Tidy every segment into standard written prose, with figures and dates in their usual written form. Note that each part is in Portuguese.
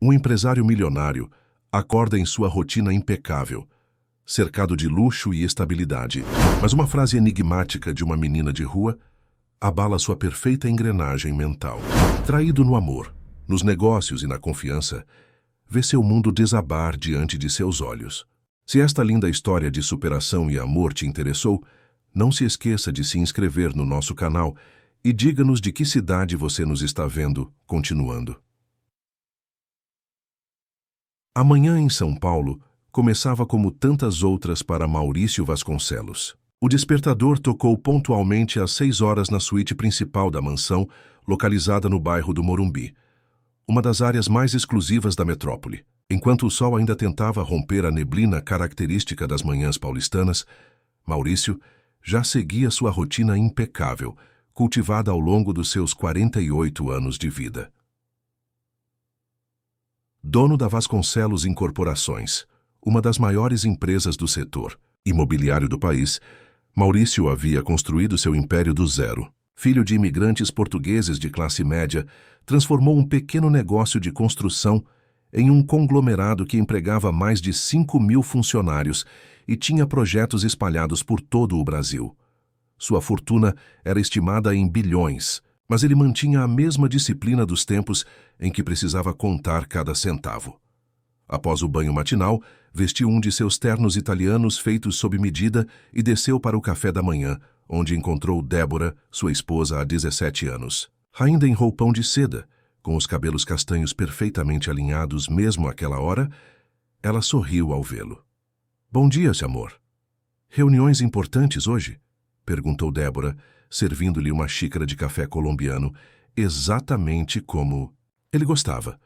Um empresário milionário acorda em sua rotina impecável, cercado de luxo e estabilidade. Mas uma frase enigmática de uma menina de rua abala sua perfeita engrenagem mental. Traído no amor, nos negócios e na confiança, vê seu mundo desabar diante de seus olhos. Se esta linda história de superação e amor te interessou, não se esqueça de se inscrever no nosso canal e diga-nos de que cidade você nos está vendo, continuando. A manhã em São Paulo começava como tantas outras para Maurício Vasconcelos. O despertador tocou pontualmente às 6 horas na suíte principal da mansão, localizada no bairro do Morumbi, uma das áreas mais exclusivas da metrópole. Enquanto o sol ainda tentava romper a neblina característica das manhãs paulistanas, Maurício já seguia sua rotina impecável, cultivada ao longo dos seus 48 anos de vida. Dono da Vasconcelos Incorporações, uma das maiores empresas do setor imobiliário do país, Maurício havia construído seu império do zero. Filho de imigrantes portugueses de classe média, transformou um pequeno negócio de construção em um conglomerado que empregava mais de 5.000 funcionários e tinha projetos espalhados por todo o Brasil. Sua fortuna era estimada em bilhões, mas ele mantinha a mesma disciplina dos tempos em que precisava contar cada centavo. Após o banho matinal, vestiu um de seus ternos italianos feitos sob medida e desceu para o café da manhã, onde encontrou Débora, sua esposa há 17 anos. Ainda em roupão de seda, com os cabelos castanhos perfeitamente alinhados mesmo àquela hora, ela sorriu ao vê-lo. "Bom dia, seu amor. Reuniões importantes hoje?" perguntou Débora, servindo-lhe uma xícara de café colombiano, exatamente como ele gostava.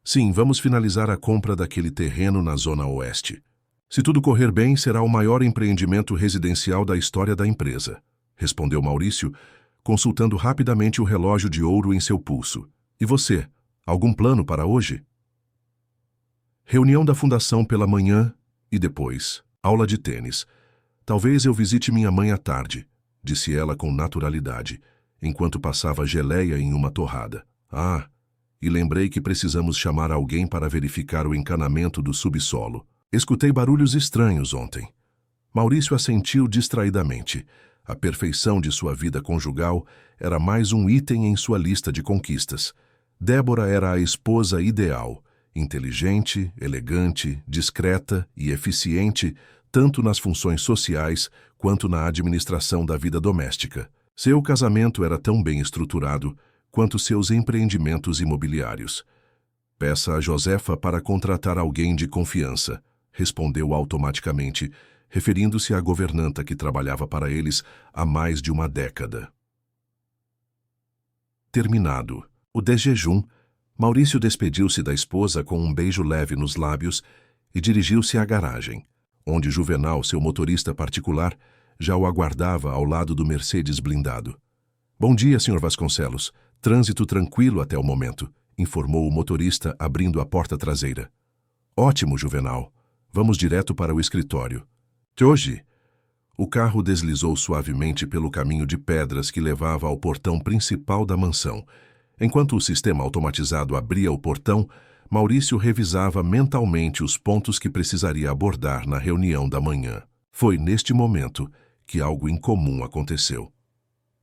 "Sim, vamos finalizar a compra daquele terreno na Zona Oeste. Se tudo correr bem, será o maior empreendimento residencial da história da empresa", respondeu Maurício, consultando rapidamente o relógio de ouro em seu pulso. "E você, algum plano para hoje?" "Reunião da fundação pela manhã e depois, aula de tênis. Talvez eu visite minha mãe à tarde", disse ela com naturalidade, enquanto passava geleia em uma torrada. "Ah, e lembrei que precisamos chamar alguém para verificar o encanamento do subsolo. Escutei barulhos estranhos ontem." Maurício assentiu distraidamente. A perfeição de sua vida conjugal era mais um item em sua lista de conquistas. Débora era a esposa ideal, inteligente, elegante, discreta e eficiente, tanto nas funções sociais quanto na administração da vida doméstica. Seu casamento era tão bem estruturado quanto seus empreendimentos imobiliários. "Peça a Josefa para contratar alguém de confiança", respondeu automaticamente, referindo-se à governanta que trabalhava para eles há mais de uma década. Terminado o desjejum, Maurício despediu-se da esposa com um beijo leve nos lábios e dirigiu-se à garagem, onde Juvenal, seu motorista particular, já o aguardava ao lado do Mercedes blindado. "Bom dia, Sr. Vasconcelos. Trânsito tranquilo até o momento", informou o motorista, abrindo a porta traseira. "Ótimo, Juvenal. Vamos direto para o escritório." "Hoje?" O carro deslizou suavemente pelo caminho de pedras que levava ao portão principal da mansão. Enquanto o sistema automatizado abria o portão, Maurício revisava mentalmente os pontos que precisaria abordar na reunião da manhã. Foi neste momento que algo incomum aconteceu.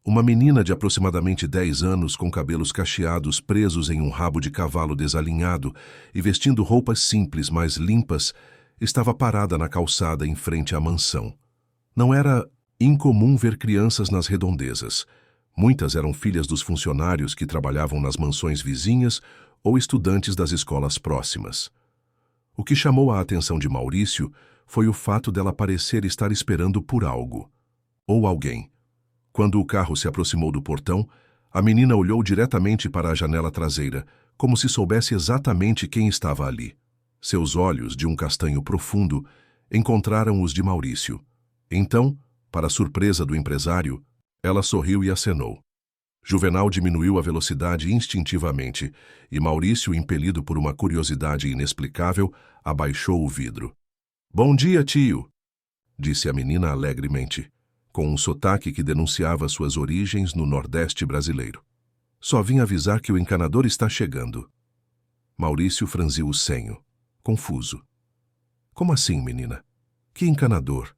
Uma menina de aproximadamente 10 anos, com cabelos cacheados presos em um rabo de cavalo desalinhado e vestindo roupas simples, mas limpas, estava parada na calçada em frente à mansão. Não era incomum ver crianças nas redondezas. Muitas eram filhas dos funcionários que trabalhavam nas mansões vizinhas ou estudantes das escolas próximas. O que chamou a atenção de Maurício foi o fato dela parecer estar esperando por algo, ou alguém. Quando o carro se aproximou do portão, a menina olhou diretamente para a janela traseira, como se soubesse exatamente quem estava ali. Seus olhos, de um castanho profundo, encontraram os de Maurício. Então, para a surpresa do empresário, ela sorriu e acenou. Juvenal diminuiu a velocidade instintivamente e Maurício, impelido por uma curiosidade inexplicável, abaixou o vidro. "Bom dia, tio", disse a menina alegremente, com um sotaque que denunciava suas origens no Nordeste brasileiro. "Só vim avisar que o encanador está chegando." Maurício franziu o senho, confuso. Como assim, menina? Que encanador?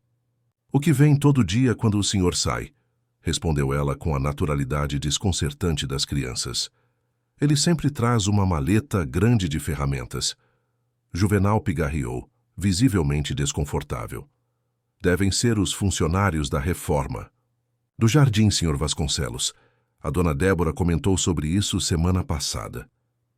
O que vem todo dia quando o senhor sai? Respondeu ela com a naturalidade desconcertante das crianças. Ele sempre traz uma maleta grande de ferramentas. Juvenal pigarreou, visivelmente desconfortável. Devem ser os funcionários da reforma. Do jardim, Sr. Vasconcelos. A dona Débora comentou sobre isso semana passada.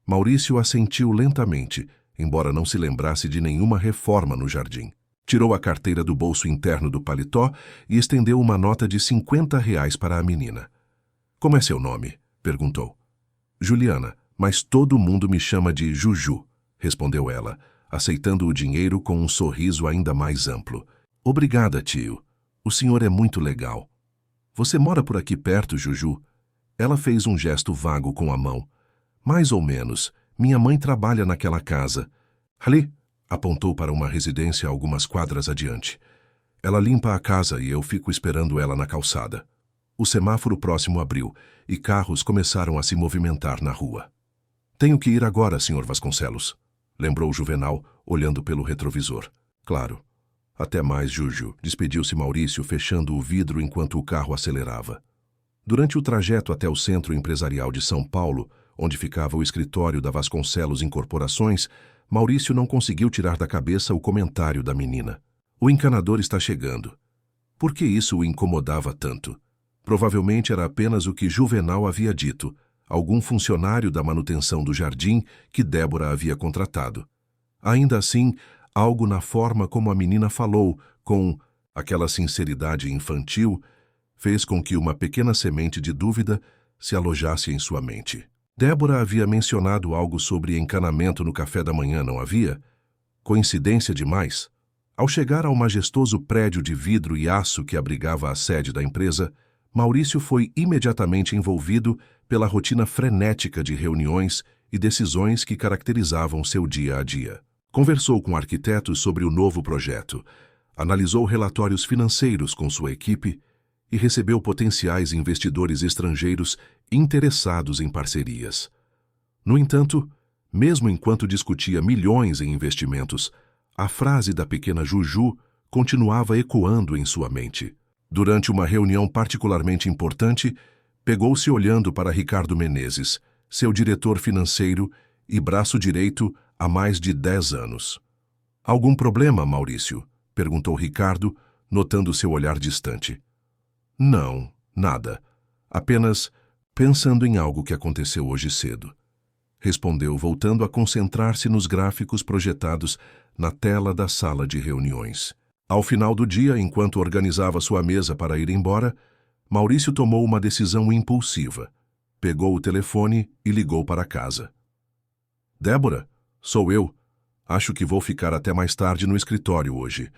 Maurício assentiu lentamente, embora não se lembrasse de nenhuma reforma no jardim. Tirou a carteira do bolso interno do paletó e estendeu uma nota de R$ 50 para a menina. — Como é seu nome? Perguntou. — Juliana, mas todo mundo me chama de Juju, respondeu ela, aceitando o dinheiro com um sorriso ainda mais amplo. — Obrigada, tio. O senhor é muito legal. Você mora por aqui perto, Juju? Ela fez um gesto vago com a mão. Mais ou menos. Minha mãe trabalha naquela casa. Ali, apontou para uma residência algumas quadras adiante. Ela limpa a casa e eu fico esperando ela na calçada. O semáforo próximo abriu e carros começaram a se movimentar na rua. Tenho que ir agora, Sr. Vasconcelos, lembrou Juvenal, olhando pelo retrovisor. Claro. Até mais, Juju, despediu-se Maurício, fechando o vidro enquanto o carro acelerava. Durante o trajeto até o Centro Empresarial de São Paulo, onde ficava o escritório da Vasconcelos Incorporações, Maurício não conseguiu tirar da cabeça o comentário da menina. O encanador está chegando. Por que isso o incomodava tanto? Provavelmente era apenas o que Juvenal havia dito, algum funcionário da manutenção do jardim que Débora havia contratado. Ainda assim, algo na forma como a menina falou, com aquela sinceridade infantil, fez com que uma pequena semente de dúvida se alojasse em sua mente. Débora havia mencionado algo sobre encanamento no café da manhã, não havia? Coincidência demais? Ao chegar ao majestoso prédio de vidro e aço que abrigava a sede da empresa, Maurício foi imediatamente envolvido pela rotina frenética de reuniões e decisões que caracterizavam seu dia a dia. Conversou com arquitetos sobre o novo projeto, analisou relatórios financeiros com sua equipe e recebeu potenciais investidores estrangeiros interessados em parcerias. No entanto, mesmo enquanto discutia milhões em investimentos, a frase da pequena Juju continuava ecoando em sua mente. Durante uma reunião particularmente importante, pegou-se olhando para Ricardo Menezes, seu diretor financeiro e braço direito há mais de 10 anos. — Algum problema, Maurício? Perguntou Ricardo, notando seu olhar distante. — Não, nada. Apenas pensando em algo que aconteceu hoje cedo. Respondeu, voltando a concentrar-se nos gráficos projetados na tela da sala de reuniões. Ao final do dia, enquanto organizava sua mesa para ir embora, Maurício tomou uma decisão impulsiva. Pegou o telefone e ligou para casa. — Débora, sou eu. Acho que vou ficar até mais tarde no escritório hoje.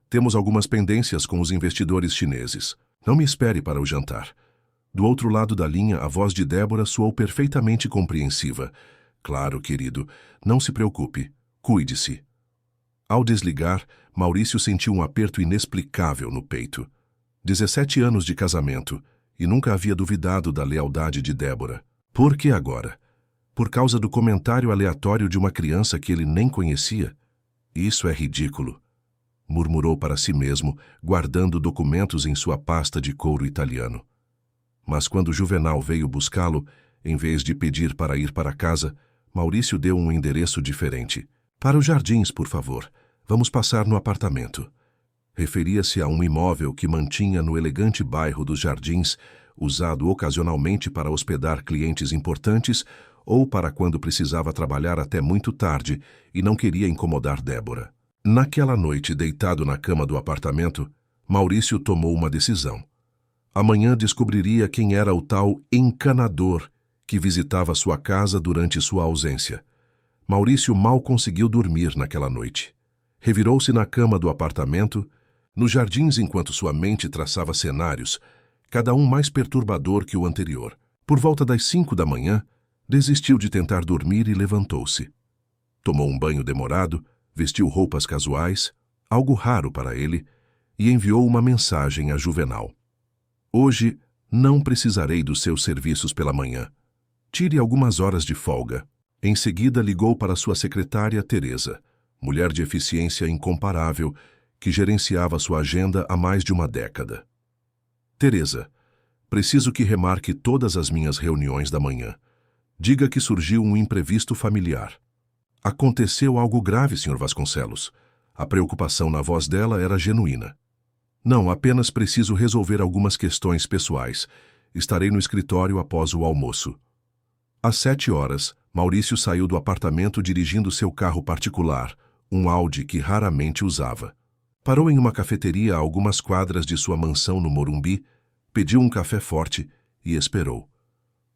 Temos algumas pendências com os investidores chineses. Não me espere para o jantar. Do outro lado da linha, a voz de Débora soou perfeitamente compreensiva. — Claro, querido. Não se preocupe. Cuide-se. Ao desligar, Maurício sentiu um aperto inexplicável no peito. 17 anos de casamento, e nunca havia duvidado da lealdade de Débora. Por que agora? Por causa do comentário aleatório de uma criança que ele nem conhecia? Isso é ridículo, murmurou para si mesmo, guardando documentos em sua pasta de couro italiano. Mas quando Juvenal veio buscá-lo, em vez de pedir para ir para casa, Maurício deu um endereço diferente. — Para os jardins, por favor. Vamos passar no apartamento. Referia-se a um imóvel que mantinha no elegante bairro dos Jardins, usado ocasionalmente para hospedar clientes importantes ou para quando precisava trabalhar até muito tarde e não queria incomodar Débora. Naquela noite, deitado na cama do apartamento, Maurício tomou uma decisão. Amanhã descobriria quem era o tal encanador que visitava sua casa durante sua ausência. Maurício mal conseguiu dormir naquela noite. Revirou-se na cama do apartamento, nos jardins enquanto sua mente traçava cenários, cada um mais perturbador que o anterior. Por volta das 5 da manhã, desistiu de tentar dormir e levantou-se. Tomou um banho demorado, vestiu roupas casuais, algo raro para ele, e enviou uma mensagem a Juvenal. — Hoje não precisarei dos seus serviços pela manhã. Tire algumas horas de folga. Em seguida, ligou para sua secretária, Teresa, mulher de eficiência incomparável, que gerenciava sua agenda há mais de uma década. Teresa, preciso que remarque todas as minhas reuniões da manhã. Diga que surgiu um imprevisto familiar. Aconteceu algo grave, Sr. Vasconcelos. A preocupação na voz dela era genuína. Não, apenas preciso resolver algumas questões pessoais. Estarei no escritório após o almoço. Às 7h, Maurício saiu do apartamento dirigindo seu carro particular, um Audi que raramente usava. Parou em uma cafeteria a algumas quadras de sua mansão no Morumbi, pediu um café forte e esperou.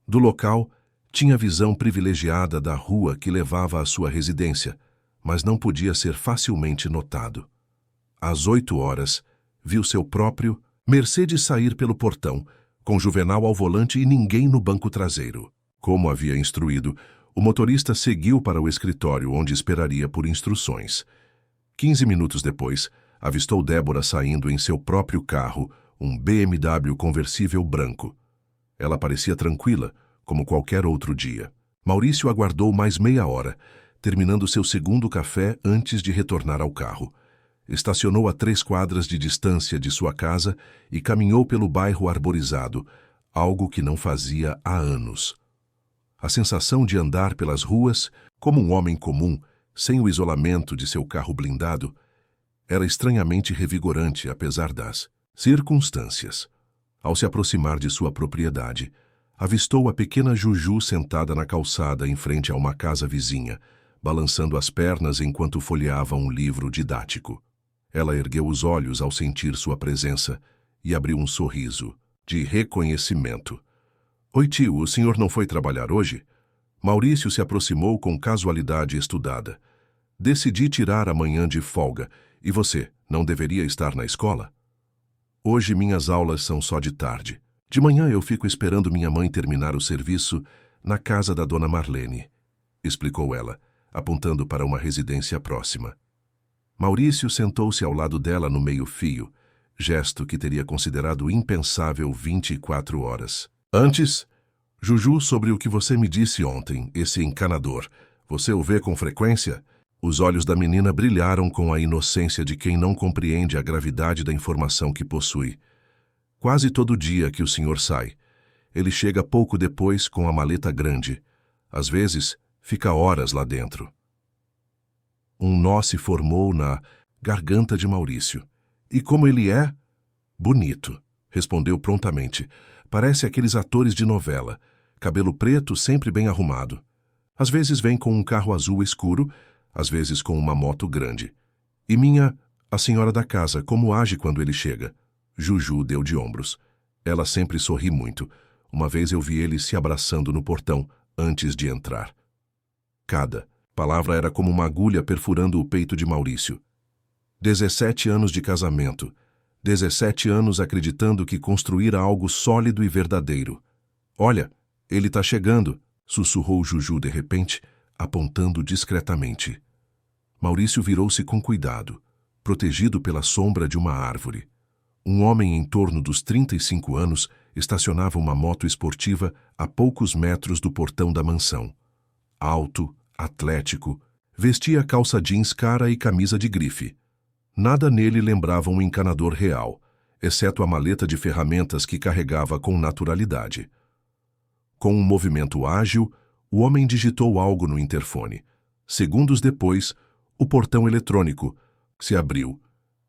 Do local, tinha visão privilegiada da rua que levava à sua residência, mas não podia ser facilmente notado. Às 8h, viu seu próprio Mercedes sair pelo portão, com Juvenal ao volante e ninguém no banco traseiro. Como havia instruído, o motorista seguiu para o escritório, onde esperaria por instruções. 15 minutos depois, avistou Débora saindo em seu próprio carro, um BMW conversível branco. Ela parecia tranquila, como qualquer outro dia. Maurício aguardou mais meia hora, terminando seu segundo café antes de retornar ao carro. Estacionou a 3 quadras de distância de sua casa e caminhou pelo bairro arborizado, algo que não fazia há anos. A sensação de andar pelas ruas, como um homem comum, sem o isolamento de seu carro blindado, era estranhamente revigorante, apesar das circunstâncias. Ao se aproximar de sua propriedade, avistou a pequena Juju sentada na calçada em frente a uma casa vizinha, balançando as pernas enquanto folheava um livro didático. Ela ergueu os olhos ao sentir sua presença e abriu um sorriso de reconhecimento. Oi, tio, o senhor não foi trabalhar hoje? Maurício se aproximou com casualidade estudada. Decidi tirar a manhã de folga. E você, não deveria estar na escola? Hoje minhas aulas são só de tarde. De manhã eu fico esperando minha mãe terminar o serviço na casa da dona Marlene, explicou ela, apontando para uma residência próxima. Maurício sentou-se ao lado dela no meio-fio, gesto que teria considerado impensável 24 horas. Antes, Juju, sobre o que você me disse ontem, esse encanador, você o vê com frequência? Os olhos da menina brilharam com a inocência de quem não compreende a gravidade da informação que possui. Quase todo dia que o senhor sai. Ele chega pouco depois com a maleta grande. Às vezes, fica horas lá dentro. Um nó se formou na garganta de Maurício. E como ele é? Bonito, respondeu prontamente. Parece aqueles atores de novela. Cabelo preto, sempre bem arrumado. Às vezes vem com um carro azul escuro, às vezes com uma moto grande. E a senhora da casa, como age quando ele chega? Juju deu de ombros. Ela sempre sorri muito. Uma vez eu vi ele se abraçando no portão, antes de entrar. Cada palavra era como uma agulha perfurando o peito de Maurício. 17 anos de casamento. 17 anos acreditando que construíra algo sólido e verdadeiro. Olha, ele tá chegando, sussurrou Juju de repente, apontando discretamente. Maurício virou-se com cuidado, protegido pela sombra de uma árvore. Um homem em torno dos 35 anos estacionava uma moto esportiva a poucos metros do portão da mansão. Alto, atlético, vestia calça jeans cara e camisa de grife. Nada nele lembrava um encanador real, exceto a maleta de ferramentas que carregava com naturalidade. Com um movimento ágil, o homem digitou algo no interfone. Segundos depois, o portão eletrônico se abriu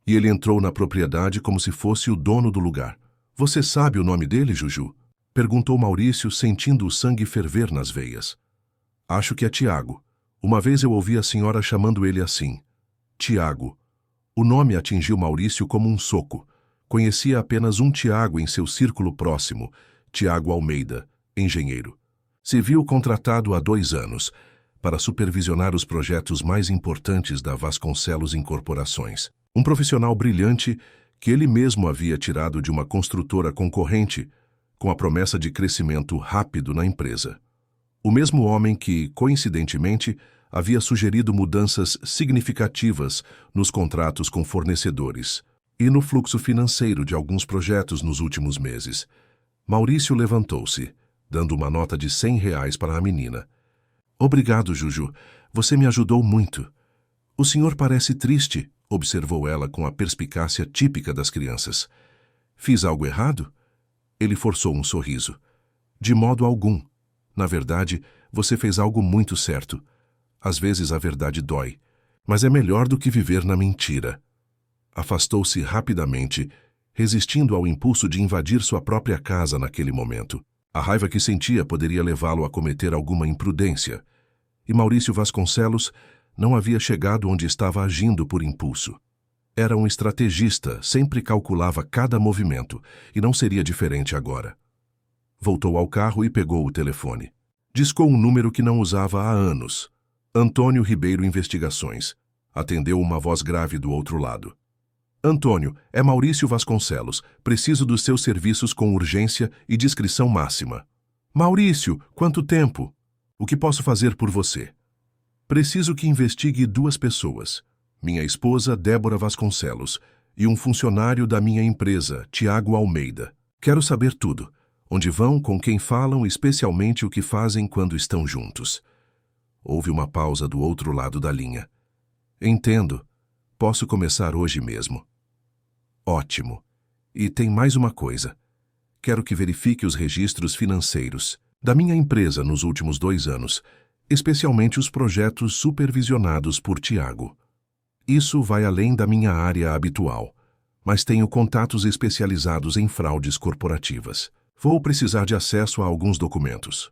e ele entrou na propriedade como se fosse o dono do lugar. Você sabe o nome dele, Juju? Perguntou Maurício, sentindo o sangue ferver nas veias. Acho que é Tiago. Uma vez eu ouvi a senhora chamando ele assim. Tiago. O nome atingiu Maurício como um soco. Conhecia apenas um Tiago em seu círculo próximo, Tiago Almeida, engenheiro. Se viu contratado há 2 anos para supervisionar os projetos mais importantes da Vasconcelos Incorporações. Um profissional brilhante que ele mesmo havia tirado de uma construtora concorrente com a promessa de crescimento rápido na empresa. O mesmo homem que, coincidentemente, havia sugerido mudanças significativas nos contratos com fornecedores e no fluxo financeiro de alguns projetos nos últimos meses. Maurício levantou-se, dando uma nota de R$100 para a menina. Obrigado, Juju. Você me ajudou muito. O senhor parece triste, observou ela com a perspicácia típica das crianças. Fiz algo errado? Ele forçou um sorriso. De modo algum. Na verdade, você fez algo muito certo. Às vezes a verdade dói, mas é melhor do que viver na mentira. Afastou-se rapidamente, resistindo ao impulso de invadir sua própria casa naquele momento. A raiva que sentia poderia levá-lo a cometer alguma imprudência, e Maurício Vasconcelos não havia chegado onde estava agindo por impulso. Era um estrategista, sempre calculava cada movimento, e não seria diferente agora. Voltou ao carro e pegou o telefone. Discou um número que não usava há anos. Antônio Ribeiro Investigações. Atendeu uma voz grave do outro lado. Antônio, é Maurício Vasconcelos. Preciso dos seus serviços com urgência e discrição máxima. Maurício, quanto tempo? O que posso fazer por você? Preciso que investigue 2 pessoas. Minha esposa, Débora Vasconcelos, e um funcionário da minha empresa, Tiago Almeida. Quero saber tudo. Onde vão, com quem falam, especialmente o que fazem quando estão juntos. Houve uma pausa do outro lado da linha. Entendo. Posso começar hoje mesmo. Ótimo. E tem mais uma coisa. Quero que verifique os registros financeiros da minha empresa nos últimos 2 anos, especialmente os projetos supervisionados por Tiago. Isso vai além da minha área habitual, mas tenho contatos especializados em fraudes corporativas. Vou precisar de acesso a alguns documentos.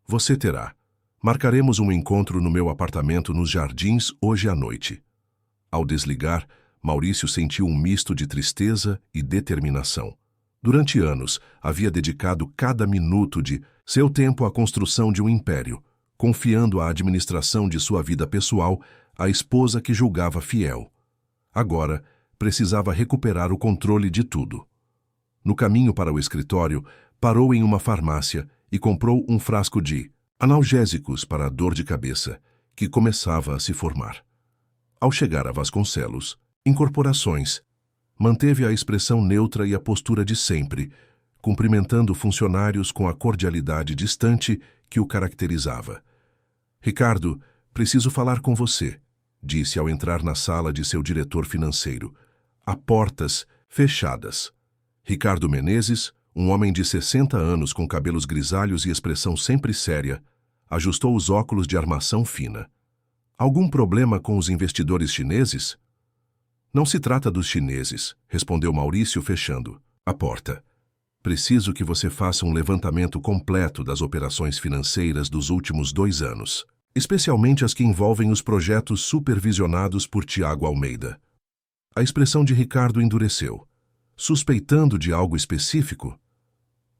Você terá. Marcaremos um encontro no meu apartamento nos Jardins hoje à noite. Ao desligar, Maurício sentiu um misto de tristeza e determinação. Durante anos, havia dedicado cada minuto de seu tempo à construção de um império, confiando a administração de sua vida pessoal à esposa que julgava fiel. Agora, precisava recuperar o controle de tudo. No caminho para o escritório, parou em uma farmácia e comprou um frasco de analgésicos para a dor de cabeça, que começava a se formar. Ao chegar a Vasconcelos, Incorporações, manteve a expressão neutra e a postura de sempre, cumprimentando funcionários com a cordialidade distante que o caracterizava. Ricardo, preciso falar com você, disse ao entrar na sala de seu diretor financeiro, a portas fechadas. Ricardo Menezes, um homem de 60 anos com cabelos grisalhos e expressão sempre séria, ajustou os óculos de armação fina. Algum problema com os investidores chineses? Não se trata dos chineses, respondeu Maurício fechando a porta. Preciso que você faça um levantamento completo das operações financeiras dos últimos 2 anos, especialmente as que envolvem os projetos supervisionados por Tiago Almeida. A expressão de Ricardo endureceu. Suspeitando de algo específico?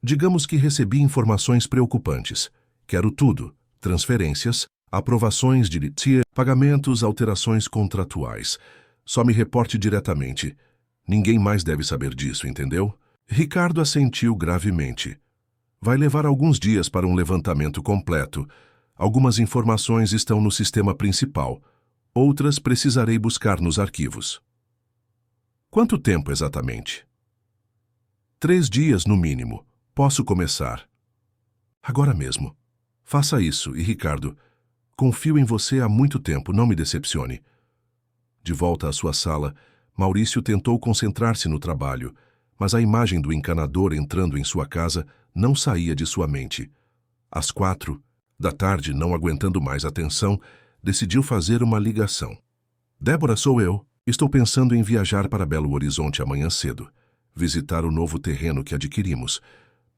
Digamos que recebi informações preocupantes. Quero tudo: transferências, aprovações de litígio, pagamentos, alterações contratuais. Só me reporte diretamente. Ninguém mais deve saber disso, entendeu? Ricardo assentiu gravemente. Vai levar alguns dias para um levantamento completo. Algumas informações estão no sistema principal. Outras precisarei buscar nos arquivos. Quanto tempo exatamente? 3 dias no mínimo. Posso começar. Agora mesmo. Faça isso e, Ricardo, confio em você há muito tempo, não me decepcione. De volta à sua sala, Maurício tentou concentrar-se no trabalho, mas a imagem do encanador entrando em sua casa não saía de sua mente. Às 4 da tarde, não aguentando mais a tensão, decidiu fazer uma ligação. Débora, sou eu. Estou pensando em viajar para Belo Horizonte amanhã cedo, visitar o novo terreno que adquirimos.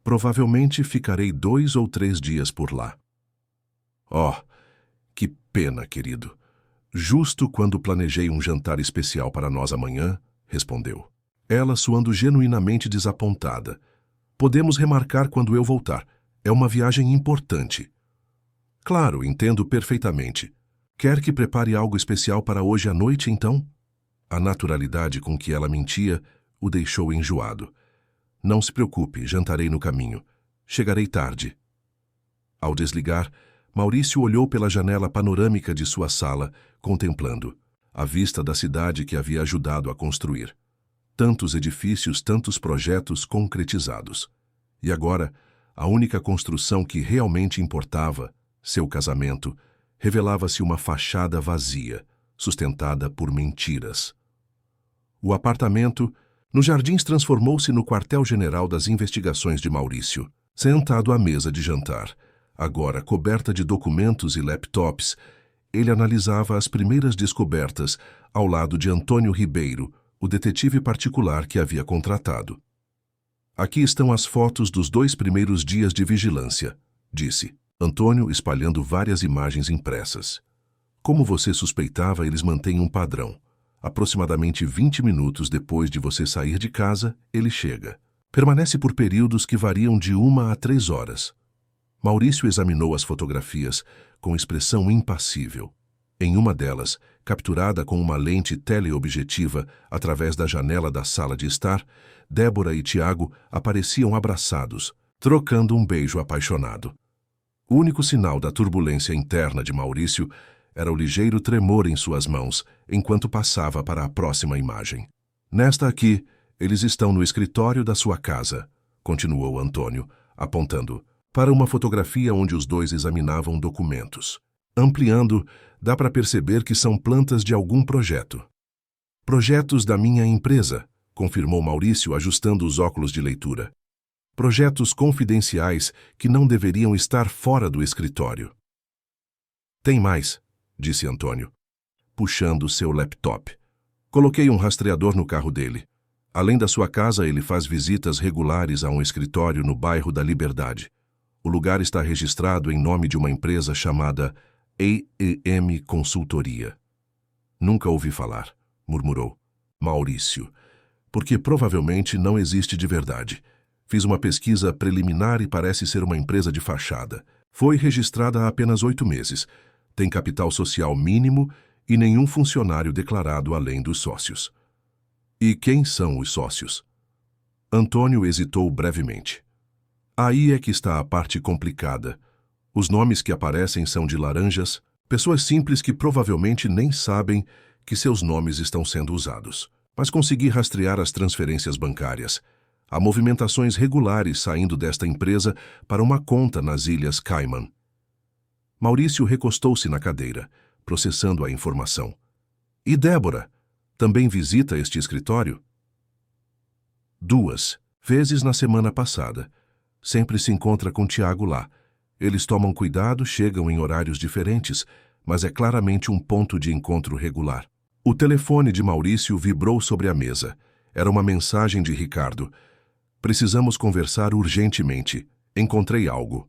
Provavelmente ficarei 2 ou 3 dias por lá. Oh, que pena, querido. Justo quando planejei um jantar especial para nós amanhã, respondeu. Ela suando genuinamente desapontada. Podemos remarcar quando eu voltar. É uma viagem importante. Claro, entendo perfeitamente. Quer que prepare algo especial para hoje à noite, então? A naturalidade com que ela mentia o deixou enjoado. Não se preocupe, jantarei no caminho. Chegarei tarde. Ao desligar, Maurício olhou pela janela panorâmica de sua sala, contemplando a vista da cidade que havia ajudado a construir. Tantos edifícios, tantos projetos concretizados. E agora, a única construção que realmente importava Seu casamento revelava-se uma fachada vazia, sustentada por mentiras. O apartamento nos Jardins transformou-se no quartel-general das investigações de Maurício. Sentado à mesa de jantar, agora coberta de documentos e laptops, ele analisava as primeiras descobertas ao lado de Antônio Ribeiro, o detetive particular que havia contratado. Aqui estão as fotos dos 2 primeiros dias de vigilância, disse Antônio, espalhando várias imagens impressas. Como você suspeitava, eles mantêm um padrão. Aproximadamente 20 minutos depois de você sair de casa, ele chega. Permanece por períodos que variam de 1 a 3 horas. Maurício examinou as fotografias com expressão impassível. Em uma delas, capturada com uma lente teleobjetiva através da janela da sala de estar, Débora e Tiago apareciam abraçados, trocando um beijo apaixonado. O único sinal da turbulência interna de Maurício era o ligeiro tremor em suas mãos enquanto passava para a próxima imagem. Nesta aqui, eles estão no escritório da sua casa, continuou Antônio, apontando para uma fotografia onde os dois examinavam documentos. Ampliando, dá para perceber que são plantas de algum projeto. Projetos da minha empresa, confirmou Maurício, ajustando os óculos de leitura. Projetos confidenciais que não deveriam estar fora do escritório. Tem mais, disse Antônio, puxando seu laptop. Coloquei um rastreador no carro dele. Além da sua casa, ele faz visitas regulares a um escritório no bairro da Liberdade. O lugar está registrado em nome de uma empresa chamada AEM Consultoria. Nunca ouvi falar, murmurou Maurício, porque provavelmente não existe de verdade. Fiz uma pesquisa preliminar e parece ser uma empresa de fachada. Foi registrada há apenas 8 meses. Tem capital social mínimo e nenhum funcionário declarado além dos sócios. E quem são os sócios? Antônio hesitou brevemente. Aí é que está a parte complicada. Os nomes que aparecem são de laranjas, pessoas simples que provavelmente nem sabem que seus nomes estão sendo usados. Mas consegui rastrear as transferências bancárias. Há movimentações regulares saindo desta empresa para uma conta nas Ilhas Cayman. Maurício recostou-se na cadeira, processando a informação. E Débora? Também visita este escritório? 2 vezes na semana passada. Sempre se encontra com Tiago lá. Eles tomam cuidado, chegam em horários diferentes, mas é claramente um ponto de encontro regular. O telefone de Maurício vibrou sobre a mesa. Era uma mensagem de Ricardo. Precisamos conversar urgentemente. Encontrei algo.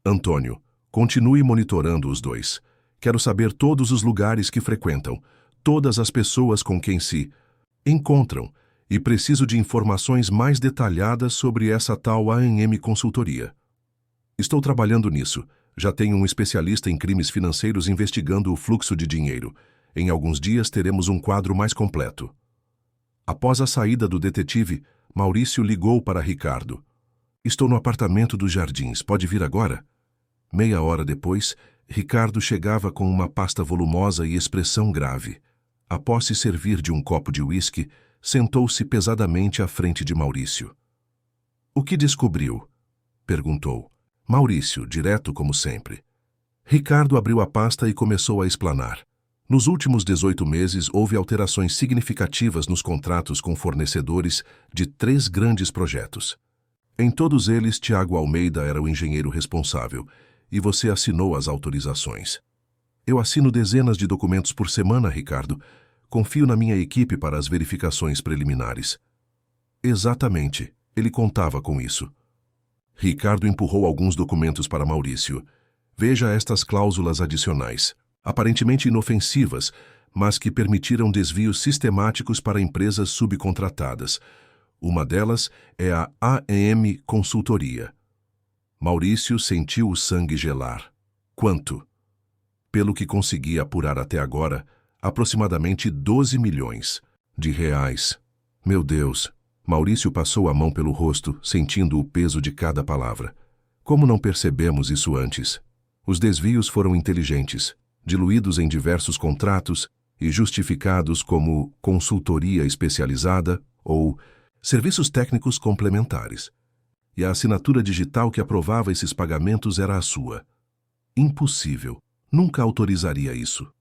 Antônio, continue monitorando os dois. Quero saber todos os lugares que frequentam, todas as pessoas com quem se encontram, e preciso de informações mais detalhadas sobre essa tal AEM Consultoria. Estou trabalhando nisso. Já tenho um especialista em crimes financeiros investigando o fluxo de dinheiro. Em alguns dias teremos um quadro mais completo. Após a saída do detetive, Maurício ligou para Ricardo. Estou no apartamento dos Jardins. Pode vir agora? Meia hora depois, Ricardo chegava com uma pasta volumosa e expressão grave. Após se servir de um copo de uísque, sentou-se pesadamente à frente de Maurício. O que descobriu? Perguntou. Maurício, direto como sempre. Ricardo abriu a pasta e começou a explanar. Nos últimos 18 meses, houve alterações significativas nos contratos com fornecedores de 3 grandes projetos. Em todos eles, Tiago Almeida era o engenheiro responsável, e você assinou as autorizações. Eu assino dezenas de documentos por semana, Ricardo. Confio na minha equipe para as verificações preliminares. Exatamente, ele contava com isso. Ricardo empurrou alguns documentos para Maurício. Veja estas cláusulas adicionais, aparentemente inofensivas, mas que permitiram desvios sistemáticos para empresas subcontratadas. Uma delas é a AEM Consultoria. Maurício sentiu o sangue gelar. Quanto? Pelo que consegui apurar até agora, aproximadamente 12 milhões de reais. Meu Deus! Maurício passou a mão pelo rosto, sentindo o peso de cada palavra. Como não percebemos isso antes? Os desvios foram inteligentes, diluídos em diversos contratos e justificados como consultoria especializada ou serviços técnicos complementares. E a assinatura digital que aprovava esses pagamentos era a sua. Impossível. Nunca autorizaria isso.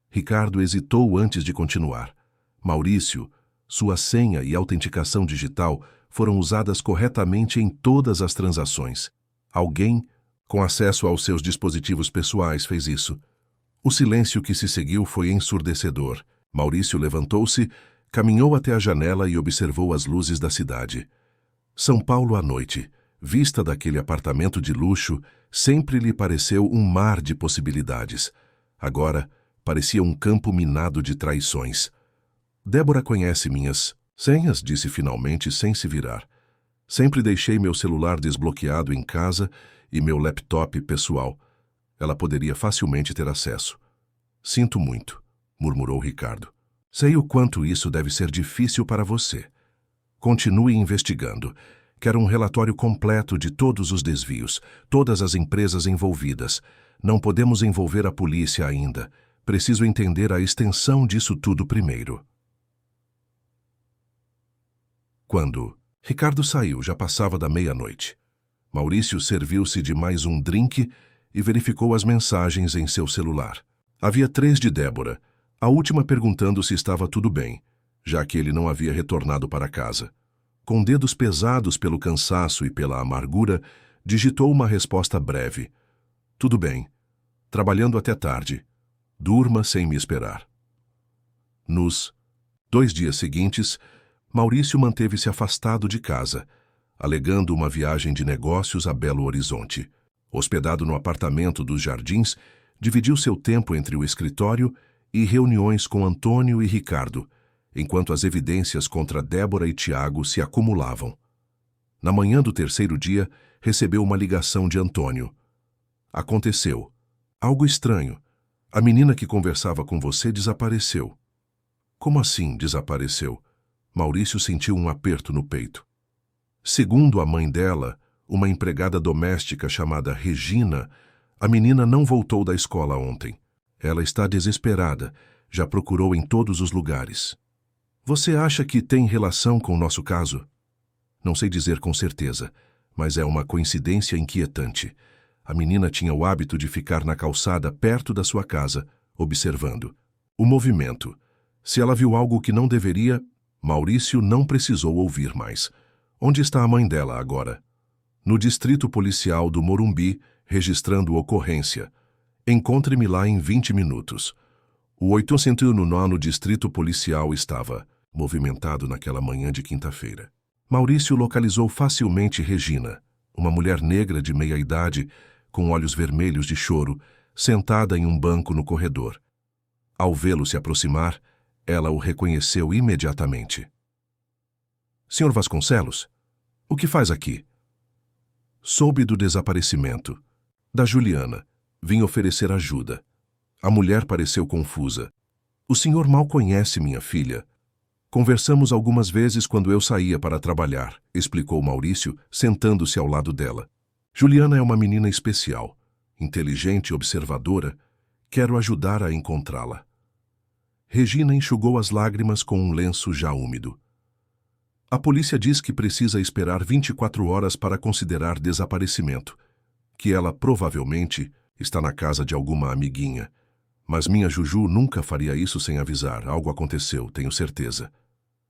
Ricardo hesitou antes de continuar. Maurício, sua senha e autenticação digital foram usadas corretamente em todas as transações. Alguém, com acesso aos seus dispositivos pessoais, fez isso. O silêncio que se seguiu foi ensurdecedor. Maurício levantou-se, caminhou até a janela e observou as luzes da cidade. São Paulo à noite, vista daquele apartamento de luxo, sempre lhe pareceu um mar de possibilidades. Agora, parecia um campo minado de traições. Débora conhece minhas senhas, disse finalmente sem se virar. Sempre deixei meu celular desbloqueado em casa e meu laptop pessoal. Ela poderia facilmente ter acesso. Sinto muito, murmurou Ricardo. Sei o quanto isso deve ser difícil para você. Continue investigando. Quero um relatório completo de todos os desvios, todas as empresas envolvidas. Não podemos envolver a polícia ainda. Preciso entender a extensão disso tudo primeiro. Quando Ricardo saiu, já passava da meia-noite. Maurício serviu-se de mais um drink e verificou as mensagens em seu celular. Havia 3 de Débora, a última perguntando se estava tudo bem, já que ele não havia retornado para casa. Com dedos pesados pelo cansaço e pela amargura, digitou uma resposta breve. Tudo bem. Trabalhando até tarde. Durma sem me esperar. Nos 2 dias seguintes, Maurício manteve-se afastado de casa, alegando uma viagem de negócios a Belo Horizonte. Hospedado no apartamento dos Jardins, dividiu seu tempo entre o escritório e reuniões com Antônio e Ricardo, enquanto as evidências contra Débora e Tiago se acumulavam. Na manhã do 3º dia, recebeu uma ligação de Antônio. Aconteceu. Algo estranho. A menina que conversava com você desapareceu. Como assim desapareceu? Maurício sentiu um aperto no peito. Segundo a mãe dela, uma empregada doméstica chamada Regina, a menina não voltou da escola ontem. Ela está desesperada, já procurou em todos os lugares. Você acha que tem relação com o nosso caso? Não sei dizer com certeza, mas é uma coincidência inquietante. A menina tinha o hábito de ficar na calçada perto da sua casa, observando o movimento. Se ela viu algo que não deveria, Maurício não precisou ouvir mais. Onde está a mãe dela agora? No distrito policial do Morumbi, registrando ocorrência. Encontre-me lá em 20 minutos. O 809º distrito policial estava movimentado naquela manhã de quinta-feira. Maurício localizou facilmente Regina, uma mulher negra de meia-idade, com olhos vermelhos de choro, sentada em um banco no corredor. Ao vê-lo se aproximar, ela o reconheceu imediatamente. Sr. Vasconcelos, o que faz aqui? Soube do desaparecimento. Da Juliana. Vim oferecer ajuda. A mulher pareceu confusa. O senhor mal conhece minha filha. Conversamos algumas vezes quando eu saía para trabalhar, explicou Maurício, sentando-se ao lado dela. Juliana é uma menina especial, inteligente e observadora. Quero ajudar a encontrá-la. Regina enxugou as lágrimas com um lenço já úmido. A polícia diz que precisa esperar 24 horas para considerar desaparecimento, que ela provavelmente está na casa de alguma amiguinha. Mas minha Juju nunca faria isso sem avisar. Algo aconteceu, tenho certeza.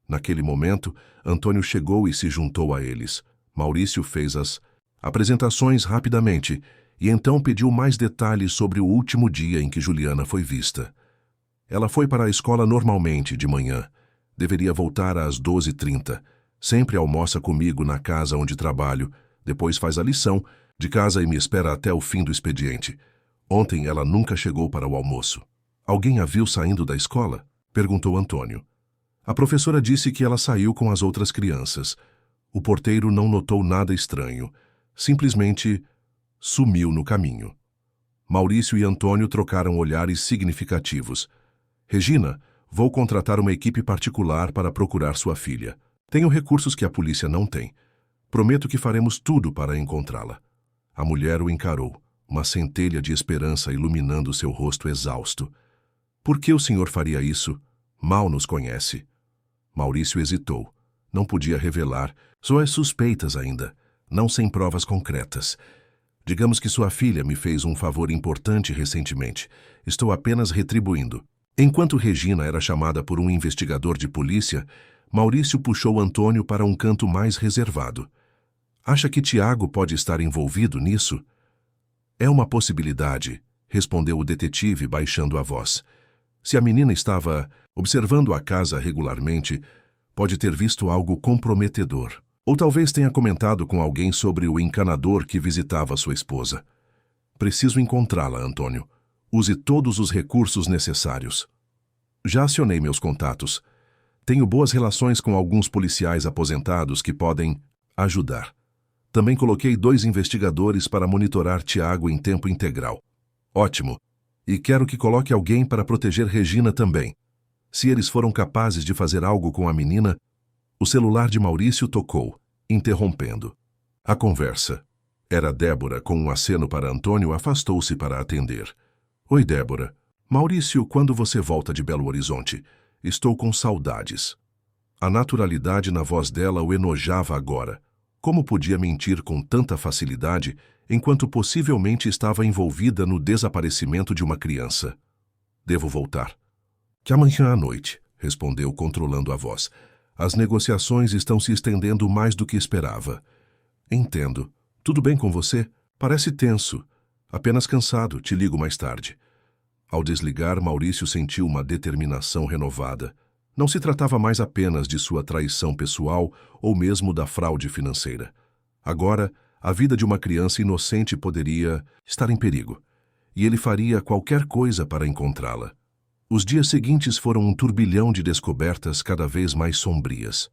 Naquele momento, Antônio chegou e se juntou a eles. Maurício fez as apresentações rapidamente e então pediu mais detalhes sobre o último dia em que Juliana foi vista. Ela foi para a escola normalmente, de manhã. Deveria voltar às 12h30. Sempre almoça comigo na casa onde trabalho. Depois faz a lição de casa e me espera até o fim do expediente. Ontem ela nunca chegou para o almoço. Alguém a viu saindo da escola? Perguntou Antônio. A professora disse que ela saiu com as outras crianças. O porteiro não notou nada estranho. Simplesmente sumiu no caminho. Maurício e Antônio trocaram olhares significativos. Regina, vou contratar uma equipe particular para procurar sua filha. Tenho recursos que a polícia não tem. Prometo que faremos tudo para encontrá-la. A mulher o encarou, uma centelha de esperança iluminando seu rosto exausto. Por que o senhor faria isso? Mal nos conhece. Maurício hesitou. Não podia revelar, só as suspeitas ainda, não sem provas concretas. Digamos que sua filha me fez um favor importante recentemente. Estou apenas retribuindo. Enquanto Regina era chamada por um investigador de polícia, Maurício puxou Antônio para um canto mais reservado. Acha que Tiago pode estar envolvido nisso? É uma possibilidade, respondeu o detetive baixando a voz. Se a menina estava observando a casa regularmente, pode ter visto algo comprometedor. Ou talvez tenha comentado com alguém sobre o encanador que visitava sua esposa. Preciso encontrá-la, Antônio. Use todos os recursos necessários. Já acionei meus contatos. Tenho boas relações com alguns policiais aposentados que podem ajudar. Também coloquei 2 investigadores para monitorar Tiago em tempo integral. Ótimo. E quero que coloque alguém para proteger Regina também. Se eles foram capazes de fazer algo com a menina, o celular de Maurício tocou, interrompendo a conversa. Era Débora, com um aceno para Antônio, afastou-se para atender. Oi, Débora. Maurício, quando você volta de Belo Horizonte? Estou com saudades. A naturalidade na voz dela o enojava agora. Como podia mentir com tanta facilidade, enquanto possivelmente estava envolvida no desaparecimento de uma criança? Devo voltar. Que amanhã à noite, respondeu controlando a voz. As negociações estão se estendendo mais do que esperava. Entendo. Tudo bem com você? Parece tenso. Apenas cansado. Te ligo mais tarde. Ao desligar, Maurício sentiu uma determinação renovada. Não se tratava mais apenas de sua traição pessoal ou mesmo da fraude financeira. Agora, a vida de uma criança inocente poderia estar em perigo, e ele faria qualquer coisa para encontrá-la. Os dias seguintes foram um turbilhão de descobertas cada vez mais sombrias.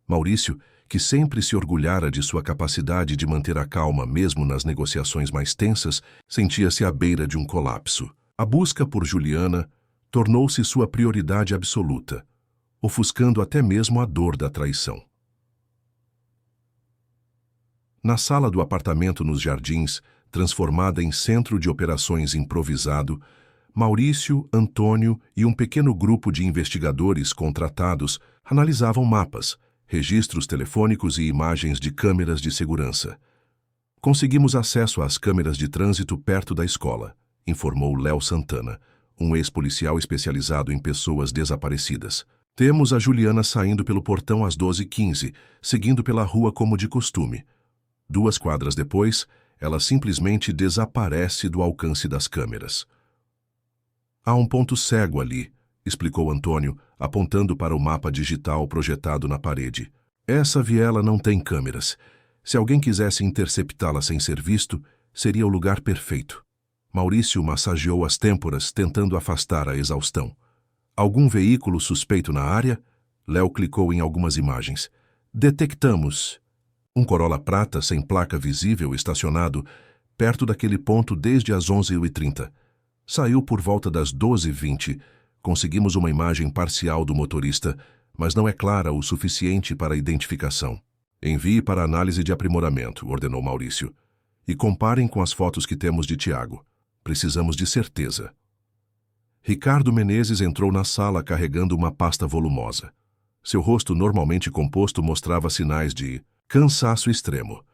Maurício, que sempre se orgulhara de sua capacidade de manter a calma mesmo nas negociações mais tensas, sentia-se à beira de um colapso. A busca por Juliana tornou-se sua prioridade absoluta, ofuscando até mesmo a dor da traição. Na sala do apartamento nos Jardins, transformada em centro de operações improvisado, Maurício, Antônio e um pequeno grupo de investigadores contratados analisavam mapas, registros telefônicos e imagens de câmeras de segurança. Conseguimos acesso às câmeras de trânsito perto da escola, informou Léo Santana, um ex-policial especializado em pessoas desaparecidas. Temos a Juliana saindo pelo portão às 12h15, seguindo pela rua como de costume. 2 quadras depois, ela simplesmente desaparece do alcance das câmeras. Há um ponto cego ali, explicou Antônio, apontando para o mapa digital projetado na parede. Essa viela não tem câmeras. Se alguém quisesse interceptá-la sem ser visto, seria o lugar perfeito. Maurício massageou as têmporas, tentando afastar a exaustão. Algum veículo suspeito na área? Léo clicou em algumas imagens. Detectamos. Um Corolla prata sem placa visível estacionado perto daquele ponto desde as 11h30. Saiu por volta das 12h20. Conseguimos uma imagem parcial do motorista, mas não é clara o suficiente para a identificação. Envie para análise de aprimoramento, ordenou Maurício. E comparem com as fotos que temos de Tiago. Precisamos de certeza. Ricardo Menezes entrou na sala carregando uma pasta volumosa. Seu rosto normalmente composto mostrava sinais de cansaço extremo.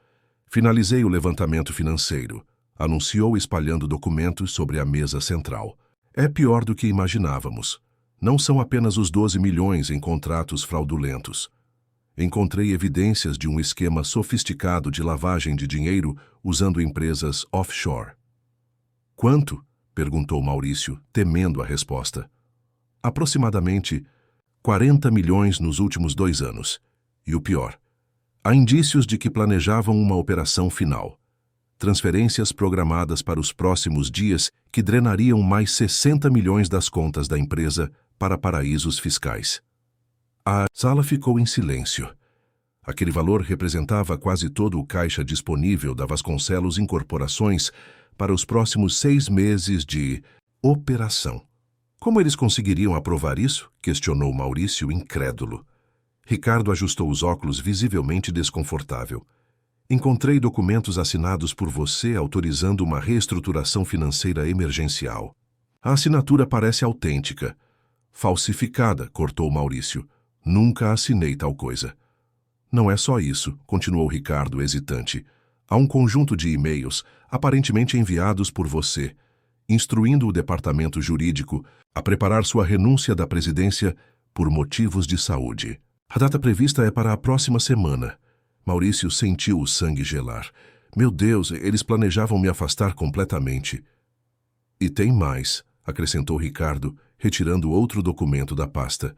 Finalizei o levantamento financeiro, anunciou espalhando documentos sobre a mesa central. É pior do que imaginávamos. Não são apenas os 12 milhões em contratos fraudulentos. Encontrei evidências de um esquema sofisticado de lavagem de dinheiro usando empresas offshore. Quanto? Perguntou Maurício, temendo a resposta. Aproximadamente 40 milhões nos últimos 2 anos. E o pior, há indícios de que planejavam uma operação final. Transferências programadas para os próximos dias que drenariam mais 60 milhões das contas da empresa para paraísos fiscais. A sala ficou em silêncio. Aquele valor representava quase todo o caixa disponível da Vasconcelos Incorporações para os próximos 6 meses de operação. Como eles conseguiriam aprovar isso? Questionou Maurício, incrédulo. Ricardo ajustou os óculos, visivelmente desconfortável. Encontrei documentos assinados por você autorizando uma reestruturação financeira emergencial. A assinatura parece autêntica. Falsificada, cortou Maurício. Nunca assinei tal coisa. Não é só isso, continuou Ricardo, hesitante. Há um conjunto de e-mails, aparentemente enviados por você, instruindo o departamento jurídico a preparar sua renúncia da presidência por motivos de saúde. A data prevista é para a próxima semana. Maurício sentiu o sangue gelar. Meu Deus, eles planejavam me afastar completamente. E tem mais, acrescentou Ricardo, retirando outro documento da pasta.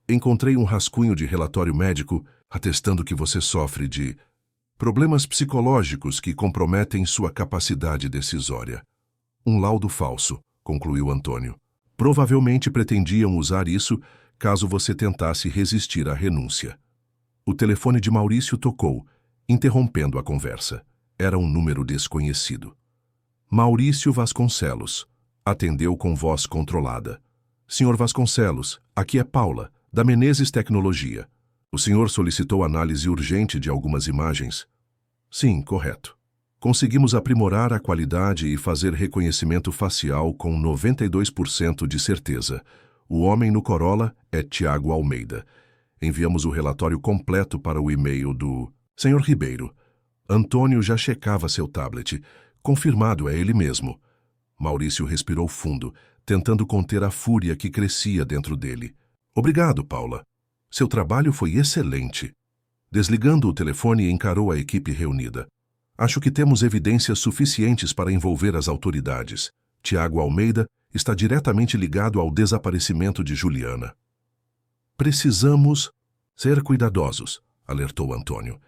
Encontrei um rascunho de relatório médico atestando que você sofre de problemas psicológicos que comprometem sua capacidade decisória. Um laudo falso, concluiu Antônio. Provavelmente pretendiam usar isso caso você tentasse resistir à renúncia. O telefone de Maurício tocou, interrompendo a conversa. Era um número desconhecido. Maurício Vasconcelos. Atendeu com voz controlada. Senhor Vasconcelos, aqui é Paula, da Menezes Tecnologia. O senhor solicitou análise urgente de algumas imagens? Sim, correto. Conseguimos aprimorar a qualidade e fazer reconhecimento facial com 92% de certeza. O homem no Corolla é Tiago Almeida. Enviamos o relatório completo para o e-mail do Sr. Ribeiro. Antônio já checava seu tablet. Confirmado, é ele mesmo. Maurício respirou fundo, tentando conter a fúria que crescia dentro dele. Obrigado, Paula. Seu trabalho foi excelente. Desligando o telefone, encarou a equipe reunida. Acho que temos evidências suficientes para envolver as autoridades. Tiago Almeida está diretamente ligado ao desaparecimento de Juliana. Precisamos ser cuidadosos, alertou Antônio.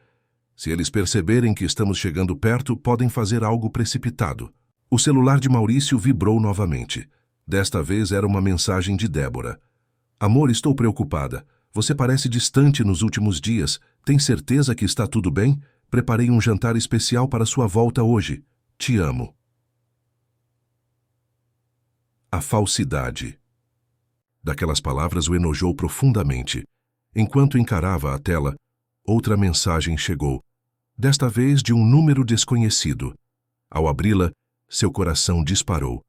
Se eles perceberem que estamos chegando perto, podem fazer algo precipitado. O celular de Maurício vibrou novamente. Desta vez era uma mensagem de Débora. Amor, estou preocupada. Você parece distante nos últimos dias. Tem certeza que está tudo bem? Preparei um jantar especial para sua volta hoje. Te amo. A falsidade. Daquelas palavras o enojou profundamente. Enquanto encarava a tela, outra mensagem chegou, desta vez de um número desconhecido. Ao abri-la, seu coração disparou.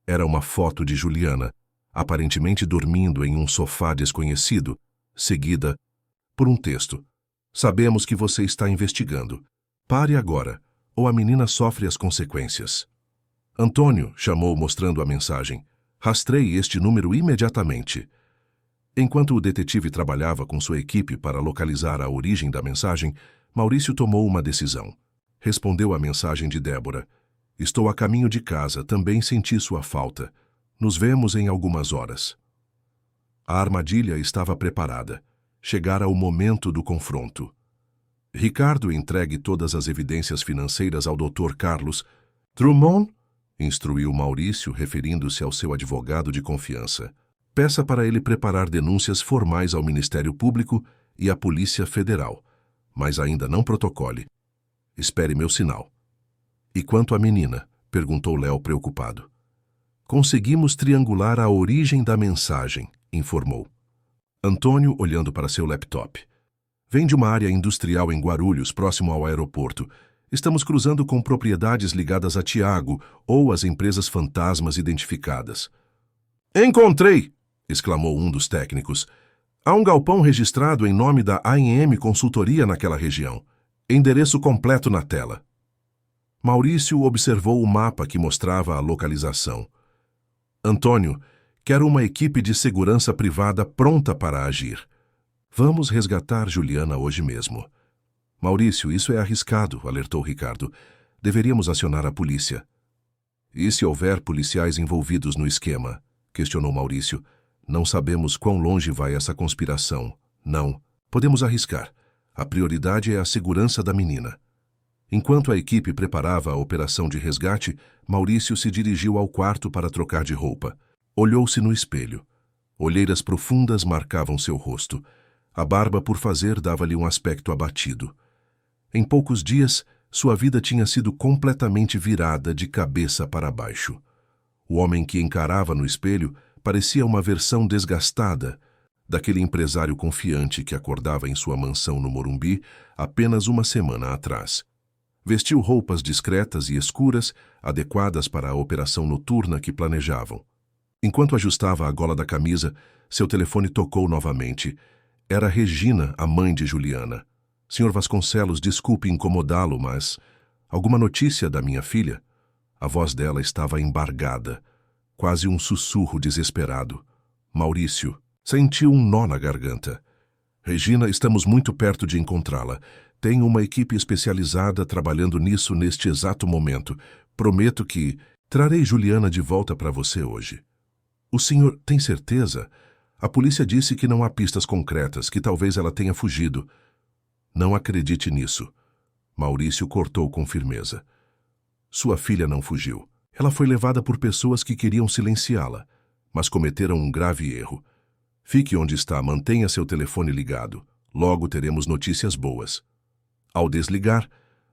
Era uma foto de Juliana, aparentemente dormindo em um sofá desconhecido, seguida por um texto. Sabemos que você está investigando. Pare agora, ou a menina sofre as consequências. Antônio chamou mostrando a mensagem. Rastreie este número imediatamente. Enquanto o detetive trabalhava com sua equipe para localizar a origem da mensagem, Maurício tomou uma decisão. Respondeu à mensagem de Débora. Estou a caminho de casa, também senti sua falta. Nos vemos em algumas horas. A armadilha estava preparada. Chegara o momento do confronto. Ricardo entregue todas as evidências financeiras ao Dr. Carlos Drummond, instruiu Maurício, referindo-se ao seu advogado de confiança. Peça para ele preparar denúncias formais ao Ministério Público e à Polícia Federal, mas ainda não protocole. Espere meu sinal. E quanto à menina? Perguntou Léo preocupado. Conseguimos triangular a origem da mensagem, informou. Antônio, olhando para seu laptop. Vem de uma área industrial em Guarulhos, próximo ao aeroporto. Estamos cruzando com propriedades ligadas a Tiago ou as empresas fantasmas identificadas. Encontrei! Exclamou um dos técnicos. Há um galpão registrado em nome da AMM Consultoria naquela região. Endereço completo na tela. Maurício observou o mapa que mostrava a localização. Antônio, quero uma equipe de segurança privada pronta para agir. Vamos resgatar Juliana hoje mesmo. Maurício, isso é arriscado, alertou Ricardo. Deveríamos acionar a polícia. E se houver policiais envolvidos no esquema? Questionou Maurício. Não sabemos quão longe vai essa conspiração. Não. Podemos arriscar. A prioridade é a segurança da menina. Enquanto a equipe preparava a operação de resgate, Maurício se dirigiu ao quarto para trocar de roupa. Olhou-se no espelho. Olheiras profundas marcavam seu rosto. A barba por fazer dava-lhe um aspecto abatido. Em poucos dias, sua vida tinha sido completamente virada de cabeça para baixo. O homem que encarava no espelho parecia uma versão desgastada daquele empresário confiante que acordava em sua mansão no Morumbi apenas uma semana atrás. Vestiu roupas discretas e escuras, adequadas para a operação noturna que planejavam. Enquanto ajustava a gola da camisa, seu telefone tocou novamente. Era Regina, a mãe de Juliana. Sr. Vasconcelos, desculpe incomodá-lo, mas Alguma notícia da minha filha? A voz dela estava embargada, quase um sussurro desesperado. Maurício sentiu um nó na garganta. Regina, estamos muito perto de encontrá-la. Tenho uma equipe especializada trabalhando nisso neste exato momento. Prometo que trarei Juliana de volta para você hoje. O senhor tem certeza? A polícia disse que não há pistas concretas, que talvez ela tenha fugido. Não acredite nisso. Maurício cortou com firmeza. Sua filha não fugiu. Ela foi levada por pessoas que queriam silenciá-la, mas cometeram um grave erro. Fique onde está, mantenha seu telefone ligado. Logo teremos notícias boas. Ao desligar,